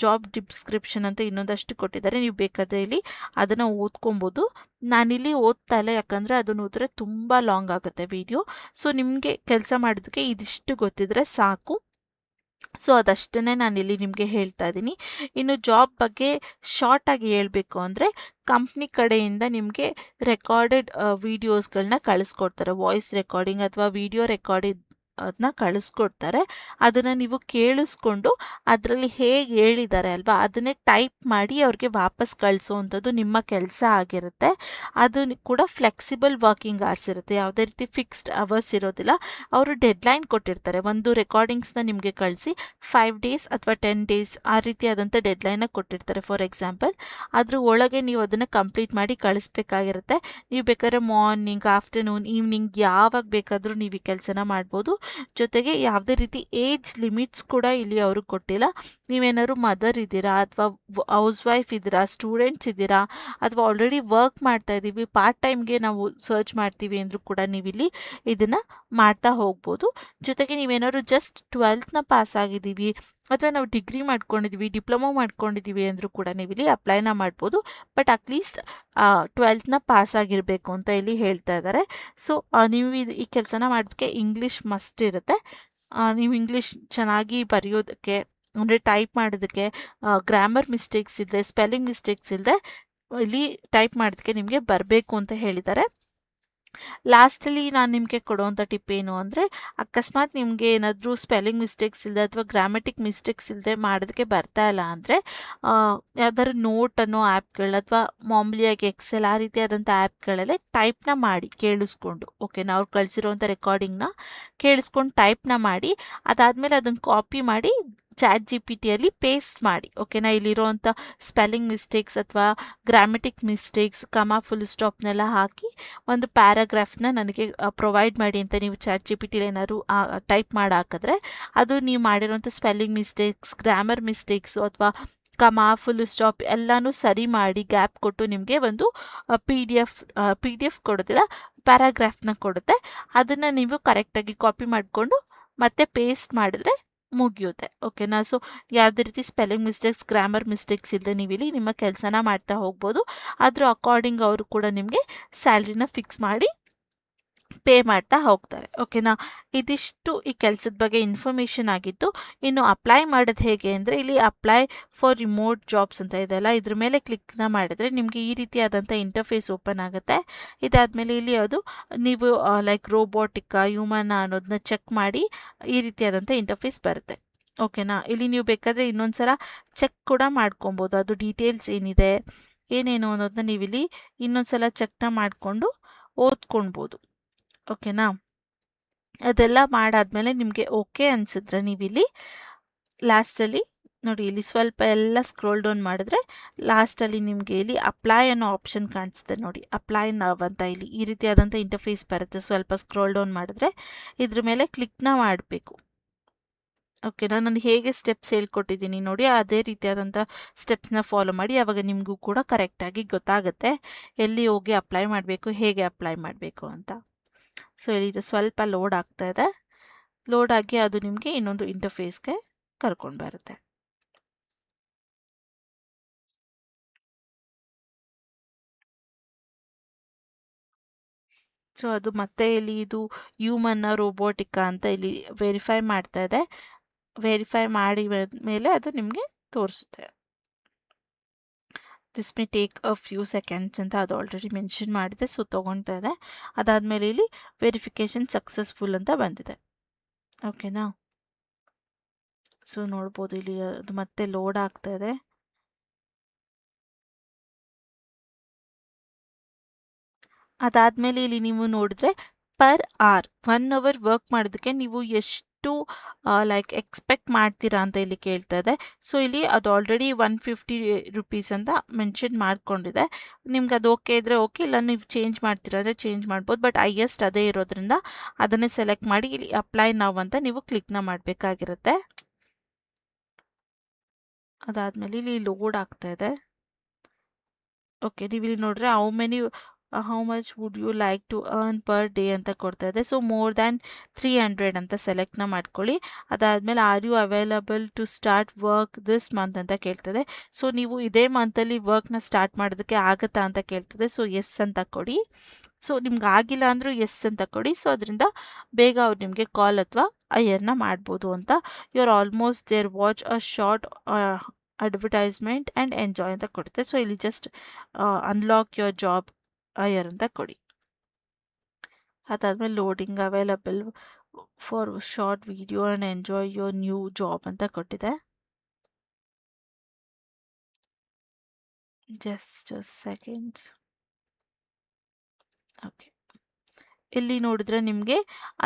ಜಾಬ್ ಡಿಸ್ಕ್ರಿಪ್ಷನ್ ಅಂತ ಇನ್ನೊಂದಷ್ಟು ಕೊಟ್ಟಿದ್ದಾರೆ, ನೀವು ಬೇಕಾದರೆ ಇಲ್ಲಿ ಅದನ್ನು ಓದ್ಕೊಬೋದು. ನಾನಿಲ್ಲಿ ಓದ್ತಾ ಇಲ್ಲ, ಯಾಕಂದರೆ ಅದನ್ನು ಓದಿದ್ರೆ ತುಂಬ ಲಾಂಗ್ ಆಗುತ್ತೆ ವಿಡಿಯೋ. ಸೊ ನಿಮಗೆ ಕೆಲಸ ಮಾಡೋದಕ್ಕೆ ಇದಿಷ್ಟು ಗೊತ್ತಿದ್ರೆ ಸಾಕು. ಸೊ ಅದಷ್ಟನ್ನೇ ನಾನಿಲ್ಲಿ ನಿಮಗೆ ಹೇಳ್ತಾ ಇದ್ದೀನಿ. ಇನ್ನು ಜಾಬ್ ಬಗ್ಗೆ ಶಾರ್ಟಾಗಿ ಹೇಳಬೇಕು ಅಂದರೆ, ಕಂಪ್ನಿ ಕಡೆಯಿಂದ ನಿಮಗೆ ರೆಕಾರ್ಡೆಡ್ ವೀಡಿಯೋಸ್ಗಳನ್ನ ಕಳಿಸ್ಕೊಡ್ತಾರೆ, ವಾಯ್ಸ್ ರೆಕಾರ್ಡಿಂಗ್ ಅಥವಾ ವಿಡಿಯೋ ರೆಕಾರ್ಡಿಂಗ್ ಅದನ್ನ ಕಳಿಸ್ಕೊಡ್ತಾರೆ. ಅದನ್ನು ನೀವು ಕೇಳಿಸ್ಕೊಂಡು ಅದರಲ್ಲಿ ಹೇಗೆ ಹೇಳಿದ್ದಾರೆ ಅಲ್ವಾ, ಅದನ್ನೇ ಟೈಪ್ ಮಾಡಿ ಅವ್ರಿಗೆ ವಾಪಸ್ ಕಳಿಸೋವಂಥದ್ದು ನಿಮ್ಮ ಕೆಲಸ ಆಗಿರುತ್ತೆ. ಅದು ಕೂಡ ಫ್ಲೆಕ್ಸಿಬಲ್ ವರ್ಕಿಂಗ್ ಅವರ್ಸ್ ಇರುತ್ತೆ, ಯಾವುದೇ ರೀತಿ ಫಿಕ್ಸ್ಡ್ ಅವರ್ಸ್ ಇರೋದಿಲ್ಲ. ಅವರು ಡೆಡ್ಲೈನ್ ಕೊಟ್ಟಿರ್ತಾರೆ, ಒಂದು ರೆಕಾರ್ಡಿಂಗ್ಸ್ನ ನಿಮಗೆ ಕಳಿಸಿ 5 ಡೇಸ್ ಅಥವಾ 10 ಡೇಸ್ ಆ ರೀತಿಯಾದಂಥ ಡೆಡ್ಲೈನ್ನ ಕೊಟ್ಟಿರ್ತಾರೆ ಫಾರ್ ಎಕ್ಸಾಂಪಲ್. ಅದ್ರ ಒಳಗೆ ನೀವು ಅದನ್ನು ಕಂಪ್ಲೀಟ್ ಮಾಡಿ ಕಳಿಸ್ಬೇಕಾಗಿರುತ್ತೆ. ನೀವು ಬೇಕಾದ್ರೆ ಮಾರ್ನಿಂಗ್, ಆಫ್ಟರ್ನೂನ್, ಈವ್ನಿಂಗ್ ಯಾವಾಗ ಬೇಕಾದರೂ ನೀವು ಈ ಕೆಲಸನ ಮಾಡ್ಬೋದು. ಜೊತೆಗೆ ಯಾವುದೇ ರೀತಿ ಏಜ್ ಲಿಮಿಟ್ಸ್ ಕೂಡ ಇಲ್ಲಿ ಅವರು ಕೊಟ್ಟಿಲ್ಲ. ನೀವೇನಾದ್ರು ಮದರ್ ಇದ್ದೀರಾ ಅಥವಾ ಹೌಸ್ ವೈಫ್ ಇದ್ದೀರಾ, ಸ್ಟೂಡೆಂಟ್ಸ್ ಇದ್ದೀರಾ ಅಥವಾ ಆಲ್ರೆಡಿ ವರ್ಕ್ ಮಾಡ್ತಾ ಇದ್ದೀವಿ, ಪಾರ್ಟ್ ಟೈಮ್ಗೆ ನಾವು ಸರ್ಚ್ ಮಾಡ್ತೀವಿ ಅಂದರೂ ಕೂಡ ನೀವಿಲ್ಲಿ ಇದನ್ನು ಮಾಡ್ತಾ ಹೋಗ್ಬೋದು. ಜೊತೆಗೆ ನೀವೇನಾದ್ರು ಜಸ್ಟ್ 12ನ ಪಾಸ್ ಆಗಿದ್ದೀವಿ ಅಥವಾ ನಾವು ಡಿಗ್ರಿ ಮಾಡ್ಕೊಂಡಿದ್ದೀವಿ, ಡಿಪ್ಲೊಮೊ ಮಾಡ್ಕೊಂಡಿದ್ದೀವಿ ಅಂದರೂ ಕೂಡ ನೀವಿಲ್ಲಿ ಅಪ್ಲೈನ ಮಾಡ್ಬೋದು. ಬಟ್ ಅಟ್ಲೀಸ್ಟ್ 12ನ ಪಾಸ್ ಆಗಿರಬೇಕು ಅಂತ ಇಲ್ಲಿ ಹೇಳ್ತಾ ಇದ್ದಾರೆ. ಸೊ ನೀವು ಈ ಕೆಲಸನ ಮಾಡೋದಕ್ಕೆ ಇಂಗ್ಲೀಷ್ ಮಸ್ಟ್ ಇರುತ್ತೆ. ನೀವು ಇಂಗ್ಲೀಷ್ ಚೆನ್ನಾಗಿ ಬರೆಯೋದಕ್ಕೆ, ಅಂದರೆ ಟೈಪ್ ಮಾಡೋದಕ್ಕೆ, ಗ್ರಾಮರ್ ಮಿಸ್ಟೇಕ್ಸ್ ಇಲ್ಲದೆ, ಸ್ಪೆಲ್ಲಿಂಗ್ ಮಿಸ್ಟೇಕ್ಸ್ ಇಲ್ಲದೆ ಇಲ್ಲಿ ಟೈಪ್ ಮಾಡೋದಕ್ಕೆ ನಿಮಗೆ ಬರಬೇಕು ಅಂತ ಹೇಳಿದ್ದಾರೆ. ಲಾಸ್ಟಲ್ಲಿ ನಾನು ನಿಮಗೆ ಕೊಡುವಂಥ ಟಿಪ್ ಏನು ಅಂದರೆ, ಅಕಸ್ಮಾತ್ ನಿಮಗೆ ಏನಾದರೂ ಸ್ಪೆಲ್ಲಿಂಗ್ ಮಿಸ್ಟೇಕ್ಸ್ ಇಲ್ಲದೆ ಅಥವಾ ಗ್ರಾಮೆಟಿಕ್ ಮಿಸ್ಟೇಕ್ಸ್ ಇಲ್ಲದೆ ಮಾಡೋದಕ್ಕೆ ಬರ್ತಾ ಇಲ್ಲ ಅಂದರೆ, ಯಾವ್ದಾದ್ರು ನೋಟ್ ಅನ್ನೋ ಆ್ಯಪ್ಗಳು ಅಥವಾ ಮಾಮೂಲಿಯಾಗಿ ಎಕ್ಸೆಲ್ ಆ ರೀತಿಯಾದಂಥ ಆ್ಯಪ್ಗಳಲ್ಲೇ ಟೈಪ್ನ ಮಾಡಿ ಕೇಳಿಸ್ಕೊಂಡು, ಓಕೆನಾ, ಅವ್ರು ಕಳಿಸಿರೋವಂಥ ರೆಕಾರ್ಡಿಂಗ್ನ ಕೇಳಿಸ್ಕೊಂಡು ಟೈಪ್ನ ಮಾಡಿ, ಅದಾದಮೇಲೆ ಅದನ್ನು ಕಾಪಿ ಮಾಡಿ ChatGPTಯಲ್ಲಿ ಪೇಸ್ಟ್ ಮಾಡಿ, ಓಕೆನಾ. ಇಲ್ಲಿರೋವಂಥ ಸ್ಪೆಲ್ಲಿಂಗ್ ಮಿಸ್ಟೇಕ್ಸ್ ಅಥವಾ ಗ್ರಾಮೆಟಿಕ್ ಮಿಸ್ಟೇಕ್ಸ್, ಕಮಾ, ಫುಲ್ ಸ್ಟಾಪ್ನೆಲ್ಲ ಹಾಕಿ ಒಂದು ಪ್ಯಾರಾಗ್ರಾಫ್ನ ನನಗೆ ಪ್ರೊವೈಡ್ ಮಾಡಿ ಅಂತ ನೀವು ChatGPTಲಿ ಏನಾದ್ರು ಟೈಪ್ ಮಾಡಿ ಹಾಕಿದ್ರೆ, ಅದು ನೀವು ಮಾಡಿರೋಂಥ ಸ್ಪೆಲ್ಲಿಂಗ್ ಮಿಸ್ಟೇಕ್ಸ್, ಗ್ರಾಮರ್ ಮಿಸ್ಟೇಕ್ಸು ಅಥವಾ ಕಮಾ, ಫುಲ್ ಸ್ಟಾಪ್ ಎಲ್ಲನೂ ಸರಿ ಮಾಡಿ ಗ್ಯಾಪ್ ಕೊಟ್ಟು ನಿಮಗೆ ಒಂದು ಪಿ ಡಿ ಎಫ್ ಕೊಡೋದಿಲ್ಲ, ಪ್ಯಾರಾಗ್ರಾಫ್ನ ಕೊಡುತ್ತೆ. ಅದನ್ನು ನೀವು ಕರೆಕ್ಟಾಗಿ ಕಾಪಿ ಮಾಡಿಕೊಂಡು ಮತ್ತೆ ಪೇಸ್ಟ್ ಮಾಡಿದ್ರೆ ಮುಗಿಯುತ್ತೆ, ಓಕೆನಾ. ಸೊ ಯಾವುದೇ ರೀತಿ ಸ್ಪೆಲ್ಲಿಂಗ್ ಮಿಸ್ಟೇಕ್ಸ್, ಗ್ರಾಮರ್ ಮಿಸ್ಟೇಕ್ಸ್ ಇಲ್ಲದೆ ನೀವಿಲ್ಲಿ ನಿಮ್ಮ ಕೆಲಸನ ಮಾಡ್ತಾ ಹೋಗ್ಬೋದು. ಅದ್ರ ಅಕಾರ್ಡಿಂಗ್ ಅವರು ಕೂಡ ನಿಮಗೆ ಸ್ಯಾಲ್ರಿನ ಫಿಕ್ಸ್ ಮಾಡಿ ಪೇ ಮಾಡ್ತಾ ಹೋಗ್ತಾರೆ, ಓಕೆನಾ. ಇದಿಷ್ಟು ಈ ಕೆಲಸದ ಬಗ್ಗೆ ಇನ್ಫಾರ್ಮೇಷನ್ ಆಗಿತ್ತು. ಇನ್ನು ಅಪ್ಲೈ ಮಾಡೋದು ಹೇಗೆ ಅಂದರೆ, ಇಲ್ಲಿ ಅಪ್ಲೈ ಫಾರ್ ರಿಮೋಟ್ ಜಾಬ್ಸ್ ಅಂತ ಇದೆಯಲ್ಲ, ಇದ್ರ ಮೇಲೆ ಕ್ಲಿಕ್ನ ಮಾಡಿದ್ರೆ ನಿಮಗೆ ಈ ರೀತಿಯಾದಂಥ ಇಂಟರ್ಫೇಸ್ ಓಪನ್ ಆಗುತ್ತೆ. ಇದಾದಮೇಲೆ ಇಲ್ಲಿ ಅದು ನೀವು ಲೈಕ್ ರೋಬೋಟಿಕ್ಕಾ ಹ್ಯೂಮನ್ ಅನ್ನೋದನ್ನ ಚೆಕ್ ಮಾಡಿ ಈ ರೀತಿಯಾದಂಥ ಇಂಟರ್ಫೇಸ್ ಬರುತ್ತೆ, ಓಕೆನಾ. ಇಲ್ಲಿ ನೀವು ಬೇಕಾದರೆ ಇನ್ನೊಂದ್ಸಲ ಚೆಕ್ ಕೂಡ ಮಾಡ್ಕೊಬೋದು, ಅದು ಡೀಟೇಲ್ಸ್ ಏನಿದೆ ಏನೇನು ಅನ್ನೋದನ್ನ ನೀವಿಲ್ಲಿ ಇನ್ನೊಂದ್ಸಲ ಚೆಕ್ನ ಮಾಡಿಕೊಂಡು ಓದ್ಕೊಳ್ಬೋದು, ಓಕೆನಾ. ಅದೆಲ್ಲ ಮಾಡಾದ್ಮೇಲೆ ನಿಮಗೆ ಓಕೆ ಅನಿಸಿದ್ರೆ ನೀವಿಲ್ಲಿ ಲಾಸ್ಟಲ್ಲಿ ನೋಡಿ, ಇಲ್ಲಿ ಸ್ವಲ್ಪ ಎಲ್ಲ ಸ್ಕ್ರೋಲ್ ಡೌನ್ ಮಾಡಿದ್ರೆ ಲಾಸ್ಟಲ್ಲಿ ನಿಮಗೆ ಇಲ್ಲಿ ಅಪ್ಲೈ ಅನ್ನೋ ಆಪ್ಷನ್ ಕಾಣಿಸುತ್ತೆ ನೋಡಿ. ಅಪ್ಲೈ ನಾವ್ ಅಂತ ಇಲ್ಲಿ ಈ ರೀತಿಯಾದಂಥ ಇಂಟರ್ಫೇಸ್ ಬರುತ್ತೆ. ಸ್ವಲ್ಪ ಸ್ಕ್ರೋಲ್ ಡೌನ್ ಮಾಡಿದ್ರೆ ಇದ್ರ ಮೇಲೆ ಕ್ಲಿಕ್ನ ಮಾಡಬೇಕು. ಓಕೆನಾ, ನಾನು ಹೇಗೆ ಸ್ಟೆಪ್ಸ್ ಹೇಳ್ಕೊಟ್ಟಿದ್ದೀನಿ ನೋಡಿ, ಅದೇ ರೀತಿಯಾದಂಥ ಸ್ಟೆಪ್ಸ್ನ ಫಾಲೋ ಮಾಡಿ. ಆವಾಗ ನಿಮಗೂ ಕೂಡ ಕರೆಕ್ಟಾಗಿ ಗೊತ್ತಾಗುತ್ತೆ ಎಲ್ಲಿ ಹೋಗಿ ಅಪ್ಲೈ ಮಾಡಬೇಕು, ಹೇಗೆ ಅಪ್ಲೈ ಮಾಡಬೇಕು ಅಂತ. ಸೊ ಇಲ್ಲಿ ಸ್ವಲ್ಪ ಲೋಡ್ ಆಗ್ತಾ ಇದೆ. ಲೋಡ್ ಆಗಿ ಅದು ನಿಮಗೆ ಇನ್ನೊಂದು ಇಂಟರ್ಫೇಸ್ಗೆ ಕರ್ಕೊಂಡು ಬರುತ್ತೆ. ಸೊ ಅದು ಮತ್ತೆ ಇಲ್ಲಿ ಇದು ಹ್ಯೂಮನ್ನ ರೋಬೋಟಿಕಾ ಅಂತ ಇಲ್ಲಿ ವೆರಿಫೈ ಮಾಡ್ತಾ ಇದೆ. ವೆರಿಫೈ ಮಾಡಿ ಮೇಲೆ ಅದು ನಿಮಗೆ ತೋರಿಸುತ್ತೆ. This may take a few seconds ಅಂತ ಅದು ಆಲ್ರೆಡಿ ಮೆನ್ಷನ್ ಮಾಡಿದೆ. ಸೊ ತೊಗೊಳ್ತಾ ಇದೆ. ಅದಾದಮೇಲೆ ಇಲ್ಲಿ ವೆರಿಫಿಕೇಶನ್ ಸಕ್ಸಸ್ಫುಲ್ ಅಂತ ಬಂದಿದೆ. ಓಕೆನಾ, ಸೊ ನೋಡ್ಬೋದು ಇಲ್ಲಿ ಅದು ಮತ್ತೆ ಲೋಡ್ ಆಗ್ತಾ ಇದೆ. ಅದಾದಮೇಲೆ ಇಲ್ಲಿ ನೀವು ನೋಡಿದ್ರೆ ಪರ್ ಅವರ್ 1 ಅವರ್ ವರ್ಕ್ ಮಾಡೋದಕ್ಕೆ ನೀವು ಎಷ್ಟು ಲೈಕ್ ಎಕ್ಸ್ಪೆಕ್ಟ್ ಮಾಡ್ತೀರಾ ಅಂತ ಇಲ್ಲಿ ಕೇಳ್ತಾ ಇದೆ. ಸೊ ಇಲ್ಲಿ ಅದು ಆಲ್ರೆಡಿ 150 ರುಪೀಸ್ ಅಂತ ಮೆನ್ಷನ್ ಮಾಡ್ಕೊಂಡಿದೆ. ನಿಮ್ಗೆ ಅದು ಓಕೆ ಇದ್ರೆ ಓಕೆ, ಇಲ್ಲ ನೀವು ಚೇಂಜ್ ಮಾಡ್ತೀರಾ ಅಂದರೆ ಚೇಂಜ್ ಮಾಡ್ಬೋದು. ಬಟ್ ಹೈಯೆಸ್ಟ್ ಅದೇ ಇರೋದ್ರಿಂದ ಅದನ್ನೇ ಸೆಲೆಕ್ಟ್ ಮಾಡಿ ಇಲ್ಲಿ ಅಪ್ಲೈ ನಾವ್ ಅಂತ ನೀವು ಕ್ಲಿಕ್ನ ಮಾಡಬೇಕಾಗಿರುತ್ತೆ. ಅದಾದಮೇಲೆ ಇಲ್ಲಿ ಲೋಡ್ ಆಗ್ತಾ ಇದೆ. ಓಕೆ, ನೀವು ಇಲ್ಲಿ ನೋಡ್ರೆ how much would you like to earn per day ಅಂತ ಕೊಡ್ತಾ ಇದೆ. ಸೊ ಮೋರ್ ದ್ಯಾನ್ 300 ಅಂತ ಸೆಲೆಕ್ಟ್ನ ಮಾಡ್ಕೊಳ್ಳಿ. ಅದಾದಮೇಲೆ are you available to start work this month ಅಂತ ಕೇಳ್ತದೆ. ಸೊ ನೀವು ಇದೇ ಮಂತಲ್ಲಿ ವರ್ಕ್ನ ಸ್ಟಾರ್ಟ್ ಮಾಡೋದಕ್ಕೆ ಆಗುತ್ತಾ ಅಂತ ಕೇಳ್ತದೆ. ಸೊ ಎಸ್ ಅಂತ ಕೊಡಿ. ಸೊ ನಿಮ್ಗೆ ಆಗಿಲ್ಲ ಅಂದರೂ ಎಸ್ ಅಂತ ಕೊಡಿ. ಸೊ ಅದರಿಂದ ಬೇಗ ಅವ್ರು ನಿಮಗೆ ಕಾಲ್ ಅಥವಾ ಐಯರ್ನ ಮಾಡ್ಬೋದು ಅಂತ. You are almost there, watch a short advertisement and enjoy ಅಂತ ಕೊಡುತ್ತೆ. ಸೊ ಇಲ್ಲಿ just unlock your job hire ಅಂತ ಕೊಡಿ. ಅದಾದಮೇಲೆ loading available for short video and enjoy your new job ಅಂತ ಕೊಟ್ಟಿದೆ. Just seconds. ಓಕೆ, ಇಲ್ಲಿ ನೋಡಿದ್ರೆ ನಿಮಗೆ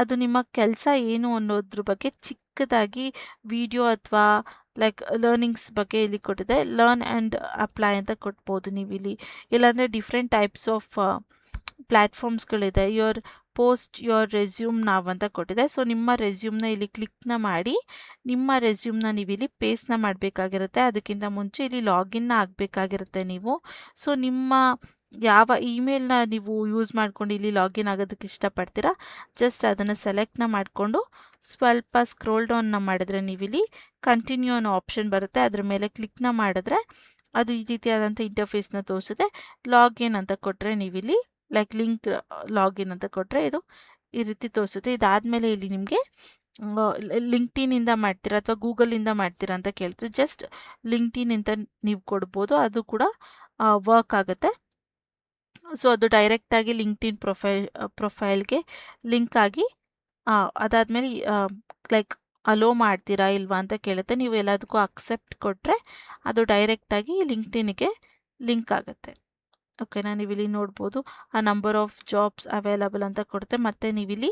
ಅದು ನಿಮ್ಮ ಕೆಲಸ ಏನು ಅನ್ನೋದ್ರ ಬಗ್ಗೆ ಚಿಕ್ಕದಾಗಿ ವಿಡಿಯೋ ಅಥವಾ ಲೈಕ್ ಲರ್ನಿಂಗ್ಸ್ ಬಗ್ಗೆ ಇಲ್ಲಿ ಕೊಟ್ಟಿದೆ. ಲರ್ನ್ ಆ್ಯಂಡ್ ಅಪ್ಲೈ ಅಂತ ಕೊಟ್ಬೋದು ನೀವು ಇಲ್ಲಿ. ಇಲ್ಲಾಂದರೆ ಡಿಫ್ರೆಂಟ್ ಟೈಪ್ಸ್ ಆಫ್ ಪ್ಲ್ಯಾಟ್ಫಾರ್ಮ್ಸ್ಗಳಿದೆ. ಯೋರ್ ರೆಸ್ಯೂಮ್ ನಾವ್ ಅಂತ ಕೊಟ್ಟಿದೆ. ಸೊ ನಿಮ್ಮ ರೆಸ್ಯೂಮ್ನ ಇಲ್ಲಿ ಕ್ಲಿಕ್ನ ಮಾಡಿ ನಿಮ್ಮ ರೆಸ್ಯೂಮ್ನ ನೀವು ಇಲ್ಲಿ ಪೇಸ್ಟ್ನ ಮಾಡಬೇಕಾಗಿರುತ್ತೆ. ಅದಕ್ಕಿಂತ ಮುಂಚೆ ಇಲ್ಲಿ ಲಾಗಿನ್ನ ಆಗಬೇಕಾಗಿರುತ್ತೆ ನೀವು. ಸೊ ನಿಮ್ಮ ಯಾವ ಇಮೇಲ್ನ ನೀವು ಯೂಸ್ ಮಾಡ್ಕೊಂಡು ಇಲ್ಲಿ ಲಾಗಿನ್ ಆಗೋದಕ್ಕೆ ಇಷ್ಟಪಡ್ತೀರಾ, ಜಸ್ಟ್ ಅದನ್ನು ಸೆಲೆಕ್ಟ್ನ ಮಾಡಿಕೊಂಡು ಸ್ವಲ್ಪ ಸ್ಕ್ರೋಲ್ ಡೌನ್ನ ಮಾಡಿದ್ರೆ ನೀವಿಲ್ಲಿ ಕಂಟಿನ್ಯೂ ಅನ್ನೋ ಆಪ್ಷನ್ ಬರುತ್ತೆ. ಅದ್ರ ಮೇಲೆ ಕ್ಲಿಕ್ನ ಮಾಡಿದ್ರೆ ಅದು ಈ ರೀತಿಯಾದಂಥ ಇಂಟರ್ಫೇಸ್ನ ತೋರಿಸುತ್ತೆ. ಲಾಗಿನ್ ಅಂತ ಕೊಟ್ಟರೆ ನೀವಿಲ್ಲಿ ಲೈಕ್ ಲಿಂಕ್ ಲಾಗಿನ್ ಅಂತ ಕೊಟ್ಟರೆ ಇದು ಈ ರೀತಿ ತೋರಿಸುತ್ತೆ. ಇದಾದಮೇಲೆ ಇಲ್ಲಿ ನಿಮಗೆ ಲಿಂಕ್ಡ್ಇನ್ನಿಂದ ಮಾಡ್ತೀರಾ ಅಥವಾ ಗೂಗಲಿಂದ ಮಾಡ್ತೀರಾ ಅಂತ ಕೇಳ್ತೀವಿ. ಜಸ್ಟ್ ಲಿಂಕ್ಡ್ಇನ್ ಅಂತ ನೀವು ಕೊಡ್ಬೋದು, ಅದು ಕೂಡ ವರ್ಕ್ ಆಗುತ್ತೆ. ಸೊ ಅದು ಡೈರೆಕ್ಟಾಗಿ ಲಿಂಕ್ಡ್ಇನ್ ಪ್ರೊಫೈಲ್ಗೆ ಲಿಂಕ್ ಆಗಿ ಅದಾದಮೇಲೆ ಲೈಕ್ ಅಲೋ ಮಾಡ್ತೀರಾ ಇಲ್ವಾ ಅಂತ ಕೇಳುತ್ತೆ. ನೀವು ಎಲ್ಲದಕ್ಕೂ ಅಕ್ಸೆಪ್ಟ್ ಕೊಟ್ಟರೆ ಅದು ಡೈರೆಕ್ಟಾಗಿ ಲಿಂಕ್ಡ್ಇನ್ಗೆ ಲಿಂಕ್ ಆಗುತ್ತೆ. ಓಕೆನಾ, ನೀವಿಲ್ಲಿ ನೋಡ್ಬೋದು ಆ ನಂಬರ್ ಆಫ್ ಜಾಬ್ಸ್ ಅವೈಲಬಲ್ ಅಂತ ಕೊಡುತ್ತೆ. ಮತ್ತು ನೀವಿಲ್ಲಿ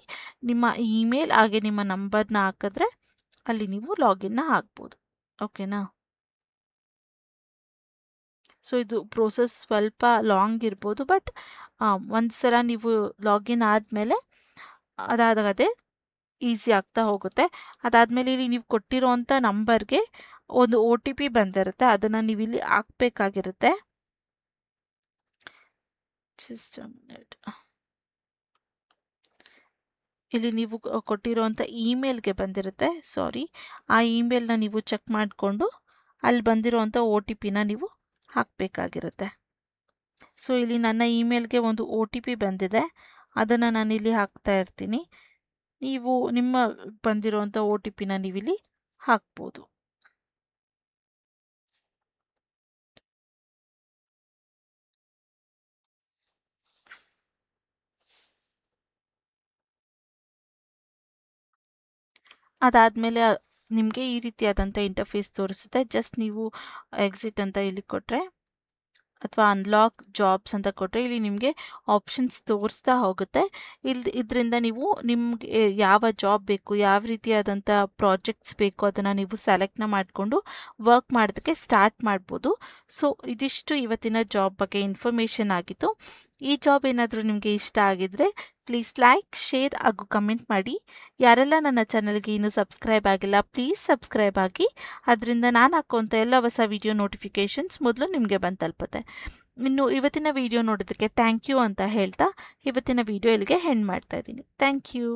ನಿಮ್ಮ ಇಮೇಲ್ ಹಾಗೆ ನಿಮ್ಮ ನಂಬರ್ನ ಹಾಕಿದ್ರೆ ಅಲ್ಲಿ ನೀವು ಲಾಗಿನ್ನ ಆಗ್ಬೋದು. ಓಕೆನಾ, ಸೊ ಇದು ಪ್ರೋಸೆಸ್ ಸ್ವಲ್ಪ ಲಾಂಗ್ ಇರ್ಬೋದು. ಬಟ್ ಒಂದು ಸಲ ನೀವು ಲಾಗಿನ್ ಆದಮೇಲೆ ಅದಾಗದೆ ಈಸಿ ಆಗ್ತಾ ಹೋಗುತ್ತೆ. ಅದಾದಮೇಲೆ ಇಲ್ಲಿ ನೀವು ಕೊಟ್ಟಿರೋವಂಥ ನಂಬರ್ಗೆ ಒಂದು OTP ಬಂದಿರುತ್ತೆ. ಅದನ್ನು ನೀವು ಇಲ್ಲಿ ಹಾಕಬೇಕಾಗಿರುತ್ತೆ. Just a minute. ಇಲ್ಲಿ ನೀವು ಕೊಟ್ಟಿರೋವಂಥ ಇಮೇಲ್ಗೆ ಬಂದಿರುತ್ತೆ. ಸಾರಿ, ಆ ಇಮೇಲ್ನ ನೀವು ಚೆಕ್ ಮಾಡಿಕೊಂಡು ಅಲ್ಲಿ ಬಂದಿರೋವಂಥ OTPನ ನೀವು ಹಾಕಬೇಕಾಗಿರುತ್ತೆ. ಸೊ ಇಲ್ಲಿ ನನ್ನ ಇಮೇಲ್ಗೆ ಒಂದು OTP ಬಂದಿದೆ. ಅದನ್ನು ನಾನಿಲ್ಲಿ ಹಾಕ್ತಾ ಇರ್ತೀನಿ. ನೀವು ನಿಮ್ಮ ಬಂದಿರೋವಂಥ OTPನ ನೀವಿಲ್ಲಿ ಹಾಕ್ಬೋದು. ಅದಾದಮೇಲೆ ನಿಮಗೆ ಈ ರೀತಿಯಾದಂಥ ಇಂಟರ್ಫೇಸ್ ತೋರಿಸುತ್ತೆ. ಜಸ್ಟ್ ನೀವು ಎಕ್ಸಿಟ್ ಅಂತ ಇಲ್ಲಿ ಕೊಟ್ಟರೆ ಅಥವಾ ಅನ್ಲಾಕ್ ಜಾಬ್ಸ್ ಅಂತ ಕೊಟ್ಟರೆ ಇಲ್ಲಿ ನಿಮಗೆ ಆಪ್ಷನ್ಸ್ ತೋರಿಸ್ತಾ ಹೋಗುತ್ತೆ. ಇದರಿಂದ ನೀವು ನಿಮಗೆ ಯಾವ ಜಾಬ್ ಬೇಕು, ಯಾವ ರೀತಿಯಾದಂಥ ಪ್ರಾಜೆಕ್ಟ್ಸ್ ಬೇಕು ಅದನ್ನು ನೀವು ಸೆಲೆಕ್ಟ್ನ ಮಾಡಿಕೊಂಡು ವರ್ಕ್ ಮಾಡೋದಕ್ಕೆ ಸ್ಟಾರ್ಟ್ ಮಾಡ್ಬೋದು. ಸೊ ಇದಿಷ್ಟು ಇವತ್ತಿನ ಜಾಬ್ ಬಗ್ಗೆ ಇನ್ಫಾರ್ಮೇಷನ್ ಆಗಿತ್ತು. ಈ ಜಾಬ್ ಏನಾದರೂ ನಿಮಗೆ ಇಷ್ಟ ಆಗಿದ್ರೆ ಪ್ಲೀಸ್ ಲೈಕ್, ಶೇರ್ ಹಾಗೂ ಕಮೆಂಟ್ ಮಾಡಿ. ಯಾರೆಲ್ಲ ನನ್ನ ಚಾನಲ್ಗೆ ಇನ್ನೂ ಸಬ್ಸ್ಕ್ರೈಬ್ ಆಗಿಲ್ಲ ಪ್ಲೀಸ್ ಸಬ್ಸ್ಕ್ರೈಬ್ ಆಗಿ. ಅದರಿಂದ ನಾನು ಹಾಕುವಂಥ ಎಲ್ಲ ಹೊಸ ವಿಡಿಯೋ ನೋಟಿಫಿಕೇಷನ್ಸ್ ಮೊದಲು ನಿಮಗೆ ಬಂದು ತಲುಪುತ್ತೆ. ಇನ್ನು ಇವತ್ತಿನ ವಿಡಿಯೋ ನೋಡೋದಕ್ಕೆ ಥ್ಯಾಂಕ್ ಯು ಅಂತ ಹೇಳ್ತಾ ಇವತ್ತಿನ ವಿಡಿಯೋ ಇಲ್ಲಿಗೆ ಎಂಡ್ ಮಾಡ್ತಾ ಇದ್ದೀನಿ. Thank you.